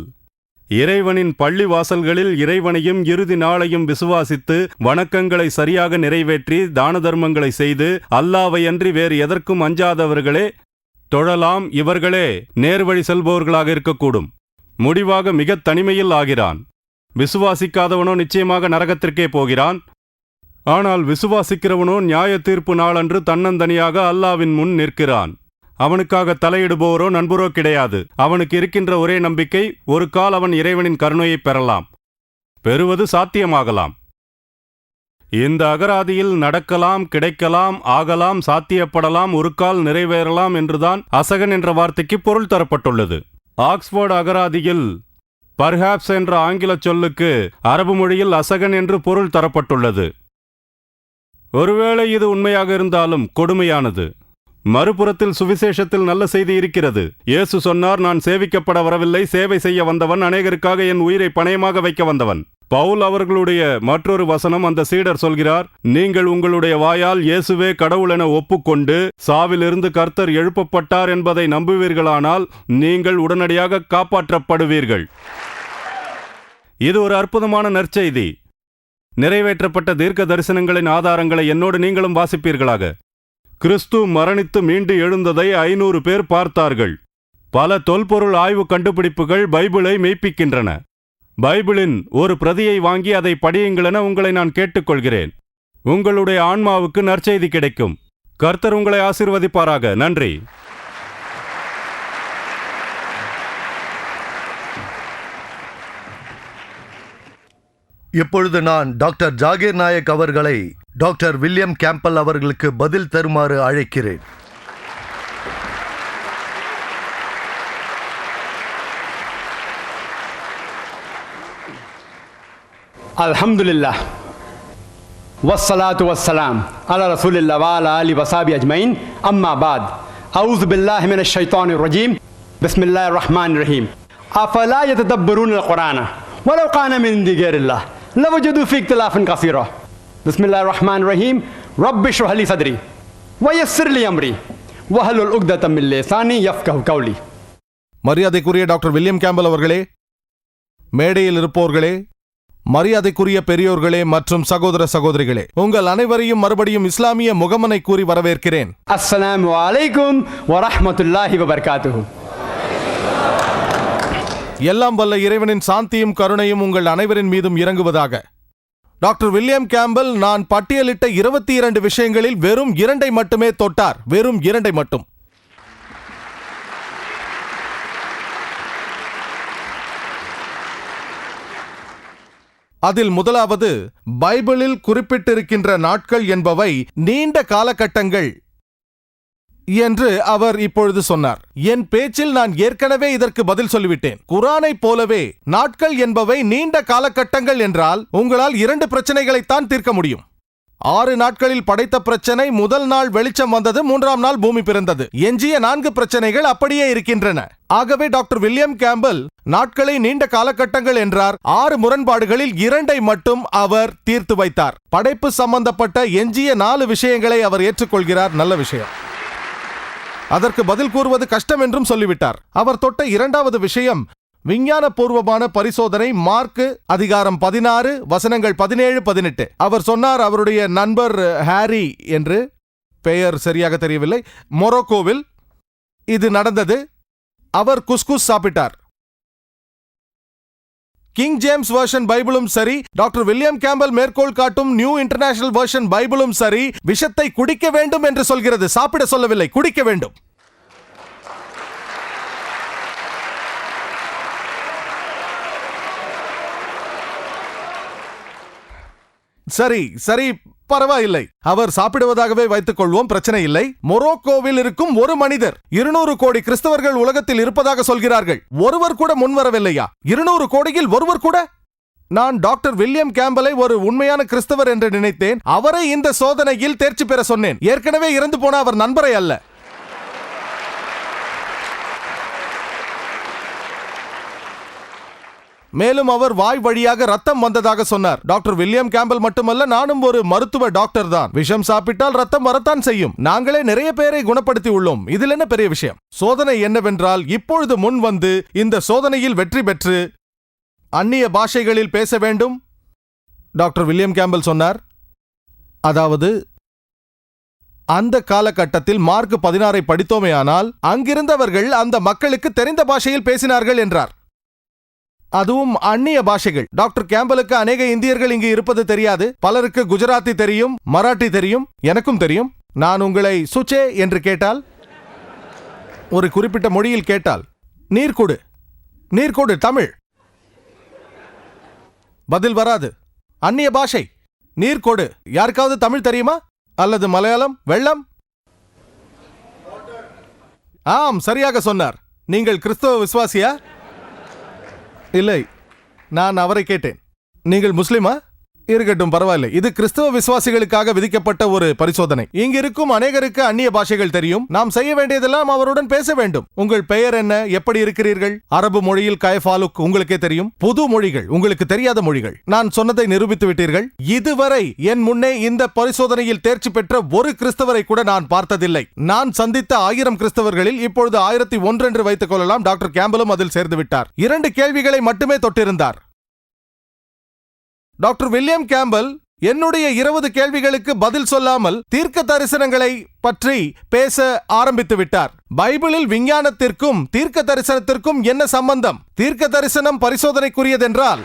இறைவனின் பள்ளி வாசல்களில் இறைவனையும் இறுதி நாளையும் விசுவாசித்து வணக்கங்களை சரியாக நிறைவேற்றி தான தர்மங்களை செய்து அல்லாவையன்றி வேறு எதற்கும் அஞ்சாதவர்களே தொழலாம். இவர்களே நேர்வழி செல்பவர்களாக இருக்கக்கூடும். முடிவாக மிக தனிமையில் ஆகிறான். விசுவாசிக்காதவனோ நிச்சயமாக நரகத்திற்கே போகிறான். ஆனால் விசுவாசிக்கிறவனோ நியாய தீர்ப்பு நாளன்று தன்னந்தனியாக அல்லாவின் முன் நிற்கிறான். அவனுக்காக தலையிடுபவரோ நண்பரோ கிடையாது. அவனுக்கு இருக்கின்ற ஒரே நம்பிக்கை, ஒரு கால் அவன் இறைவனின் கருணையை பெறலாம், பெறுவது சாத்தியமாகலாம். இந்த அகராதியில் நடக்கலாம், கிடைக்கலாம், ஆகலாம், சாத்தியப்படலாம், ஒரு கால் நிறைவேறலாம் என்றுதான் அசகன் என்ற வார்த்தைக்கு பொருள் தரப்பட்டுள்ளது. ஆக்ஸ்போர்டு அகராதியில் பர்ஹாப்ஸ் என்ற ஆங்கில சொல்லுக்கு அரபு மொழியில் அசகன் என்று பொருள் தரப்பட்டுள்ளது. ஒருவேளை இது உண்மையாக இருந்தாலும் கொடுமையானது. மறுபுறத்தில் சுவிசேஷத்தில் நல்ல செய்தி இருக்கிறது. இயேசு சொன்னார், நான் சேவிக்கப்பட வரவில்லை, சேவை செய்ய வந்தவன், அநேகருக்காக என் உயிரை பணயமாக வைக்க வந்தவன். பவுல் அவர்களுடைய மற்றொரு வசனம், அந்த சீடர் சொல்கிறார், நீங்கள் உங்களுடைய வாயால் இயேசுவே கடவுள் என ஒப்புக்கொண்டு சாவிலிருந்து கர்த்தர் எழுப்பப்பட்டார் என்பதை நம்புவீர்களானால் நீங்கள் உடனடியாக காப்பாற்றப்படுவீர்கள். இது ஒரு அற்புதமான நற்செய்தி. நிறைவேற்றப்பட்ட தீர்க்க தரிசனங்களின் ஆதாரங்களை என்னோடு நீங்களும் வாசிப்பீர்களாக. கிறிஸ்து மரணித்து மீண்டு எழுந்ததை 500 பேர் பார்த்தார்கள். பல தொல்பொருள் ஆய்வு கண்டுபிடிப்புகள் பைபிளை மெய்ப்பிக்கின்றன. பைபிளின் ஒரு பிரதியை வாங்கி அதை படியுங்களென உங்களை நான் கேட்டுக்கொள்கிறேன். உங்களுடைய ஆன்மாவுக்கு நற்செய்தி கிடைக்கும். கர்த்தர் உங்களை ஆசீர்வதிப்பாராக. நன்றி. இப்பொழுது நான் டாக்டர் ஜாகீர் நாயக் அவர்களை டாக்டர் வில்லியம் கேம்பல் அவர்களுக்கு பதில் தருமாறு அழைக்கிறேன். அல்ஹம்துலில்லாஹ் வஸ்ஸலாத்து வஸ்ஸலாம் அலா ரசூலில்லாஹ் வ அலா ஆலிஹி வஸஹ்பிஹி அஜ்மஈன். அம்மா பாத். அஊது பில்லாஹி மினஷ் ஷைத்தானிர் ரஜீம். பிஸ்மில்லாஹிர் ரஹ்மானிர் ரஹீம். அஃபலா யததப்பரூனல் குர்ஆன வலவ் கான மின் இன்தி கைரில்லாஹ் லவஜது ஃபீ இக்திலாஃபன் கஸீரா. பிஸ்மில்லாஹிர் ரஹ்மானிர் ரஹீம். ரப்பி இஷ்ரஹ் லி ஸத்ரி வயஸ்ஸிர் லி அம்ரி வஹலுல் உக்தத்தம் மின் லிசானி யஃப்கஹு கௌலி. மரியாதைக்குரிய டாக்டர் வில்லியம் கேம்பல் அவர்களே, மேடையில் இருப்போர்களே, மரியாதைக்குரிய பெரியோர்களே மற்றும் சகோதர சகோதரிகளே, உங்கள் அனைவரையும் மறுபடியும் இஸ்லாமிய முகமனை கூறி வரவேற்கிறேன். அஸ்ஸலாமு அலைக்கும் வரஹ்மத்துல்லாஹி வபரகாத்துஹு. எல்லாம் வல்ல இறைவனின் சாந்தியும் கருணையும் உங்கள் அனைவரின் மீதும் இறங்குவதாக. டாக்டர் வில்லியம் கேம்பல் நான் பட்டியலிட்ட 22 விஷயங்களில் வெறும் 2 மட்டுமே தொட்டார். வெறும் 2 மட்டும். அதில் முதலாவது, பைபிளில் குறிப்பிட்டிருக்கின்ற நாட்கள் என்பவை நீண்ட காலகட்டங்கள் என்று அவர் இப்பொழுது சொன்னார். என் பேச்சில் நான் ஏற்கனவே இதற்கு பதில் சொல்லிவிட்டேன். குர்ஆனை போலவே நாட்கள் என்பவை நீண்ட காலகட்டங்கள் என்றால் உங்களால் 2 பிரச்சனைகளைத்தான் தீர்க்க முடியும். 6 நாட்களில் படைத்த பிரச்சனை, முதல் நாள் வெளிச்சம் வந்தது, 3ஆம் நாள் பூமி பிறந்தது. எஞ்சிய 4 பிரச்சனைகள் அப்படியே இருக்கின்றன. ஆகவே டாக்டர் வில்லியம் கேம்பல் நாட்களை நீண்ட காலகட்டங்கள் என்றார். 6 முரண்பாடுகளில் 2 மட்டும் அவர் தீர்த்து வைத்தார். படைப்பு சம்பந்தப்பட்ட எஞ்சிய 4 விஷயங்களை அவர் ஏற்றுக்கொள்கிறார். நல்ல விஷயம். அதற்கு பதில் கூறுவது கஷ்டம் என்றும் சொல்லிவிட்டார். அவர் தொட்ட 2வது விஷயம் விஞ்ஞான பூர்வமான பரிசோதனை. மார்க்கு அதிகாரம் 16 வசனங்கள் 17-18. அவர் சொன்னார், அவருடைய நண்பர் ஹாரி என்று பெயர் சரியாக தெரியவில்லை, மொரோக்கோவில் இது நடந்தது. அவர் குஸ்குஸ் சாப்பிட்டார். கிங் ஜேம்ஸ் வெர்ஷன் பைபிளும் சரி, டாக்டர் வில்லியம் கேம்பல் மேற்கோள் காட்டும் நியூ இன்டர்நேஷனல் வெர்ஷன் பைபிளும் சரி, விஷத்தை குடிக்க வேண்டும் என்று சொல்கிறது. சாப்பிட சொல்லவில்லை, குடிக்க வேண்டும். சரி சரி, பரவாயில்லை, அவர் சாப்பிடுவதாகவே வைத்துக் கொள்வோம், பிரச்சனை இல்லை. மொரோக்கோவில் இருக்கும் ஒரு மனிதர் 200 கோடி கிறிஸ்தவர்கள் உலகத்தில் இருப்பதாக சொல்கிறார்கள். ஒருவர் கூட முன்வரவில்லையா? 200 கோடியில் ஒருவர் கூட? நான் டாக்டர் வில்லியம் கேம்பலை ஒரு உண்மையான கிறிஸ்தவர் என்று நினைத்தேன். அவரை இந்த சோதனையில் தேர்ச்சி பெற சொன்னேன். ஏற்கனவே இறந்து போன அவர் நண்பரை அல்ல. மேலும் அவர் வாய் வழியாக ரத்தம் வந்ததாக சொன்னார். டாக்டர் வில்லியம் கேம்பல் மட்டுமல்ல, நானும் ஒரு மருத்துவ டாக்டர் தான். விஷம் சாப்பிட்டால் ரத்தம் வரத்தான் செய்யும். நாங்களே நிறைய பேரை குணப்படுத்தி உள்ளோம். இதில் என்ன பெரிய விஷயம்? சோதனை என்னவென்றால், இப்பொழுது முன் வந்து இந்த சோதனையில் வெற்றி பெற்று அந்நிய பாஷைகளில் பேச வேண்டும். டாக்டர் வில்லியம் கேம்பல் சொன்னார், அதாவது அந்த காலகட்டத்தில் மார்க் 16 படித்தோமேயானால் அங்கிருந்தவர்கள் அந்த மக்களுக்கு தெரிந்த பாஷையில் பேசினார்கள் என்றார். அதுவும் அந்நிய பாஷைகள். டாக்டர் கேம்பலுக்கு அநேக இந்தியர்கள் இங்கு இருப்பது தெரியாது. பலருக்கு குஜராத்தி தெரியும், மராட்டி தெரியும், எனக்கும் தெரியும். நான் உங்களை சுச்சே என்று கேட்டால், ஒரு குறிப்பிட்ட மொழியில் கேட்டால், நீர் கொடு, நீர் கொடு, தமிழ், பதில் வராது. அந்நிய பாஷை, நீர் கொடு. யாருக்காவது தமிழ் தெரியுமா? அல்லது மலையாளம், வெள்ளம்? ஆம், சரியாக சொன்னார். நீங்கள் கிறிஸ்தவ விசுவாசியா? இல்லை, நான் அவரை கேட்டேன். நீங்கள் முஸ்லிமா? இருக்கட்டும், பரவாயில்லை. இது கிறிஸ்தவ விசுவாசிகளுக்காக விதிக்கப்பட்ட ஒரு பரிசோதனை. இங்கு இருக்கும் அநேகருக்கு அந்நிய பாஷைகள் தெரியும். நாம் செய்ய வேண்டியதெல்லாம் அவருடன் பேச வேண்டும். உங்கள் பெயர் என்ன? எப்படி இருக்கிறீர்கள்? அரபு மொழியில் கயஃபாலுக் உங்களுக்கே தெரியும். புது மொழிகள், உங்களுக்கு தெரியாத மொழிகள். நான் சொன்னதை நிரூபித்து விட்டீர்கள். இதுவரை என் முன்னே இந்த பரிசோதனையில் தேர்ச்சி பெற்ற ஒரு கிறிஸ்தவரை கூட நான் பார்த்ததில்லை. நான் சந்தித்த 1000 கிறிஸ்தவர்களில் இப்பொழுது 1001 என்று வைத்துக் கொள்ளலாம். டாக்டர் கேம்பலும் அதில் சேர்ந்து விட்டார். 2 கேள்விகளை மட்டுமே தொட்டிருந்தார். டாக்டர் வில்லியம் கேம்பல் என்னுடைய 20 கேள்விகளுக்கு பதில் சொல்லாமல் தீர்க்க தரிசனங்களை பற்றி பேச ஆரம்பித்து விட்டார். பைபிளில் விஞ்ஞானத்திற்கும் தீர்க்க தரிசனத்திற்கும் என்ன சம்பந்தம்? தீர்க்க தரிசனம் பரிசோதனைக்குரியதென்றால்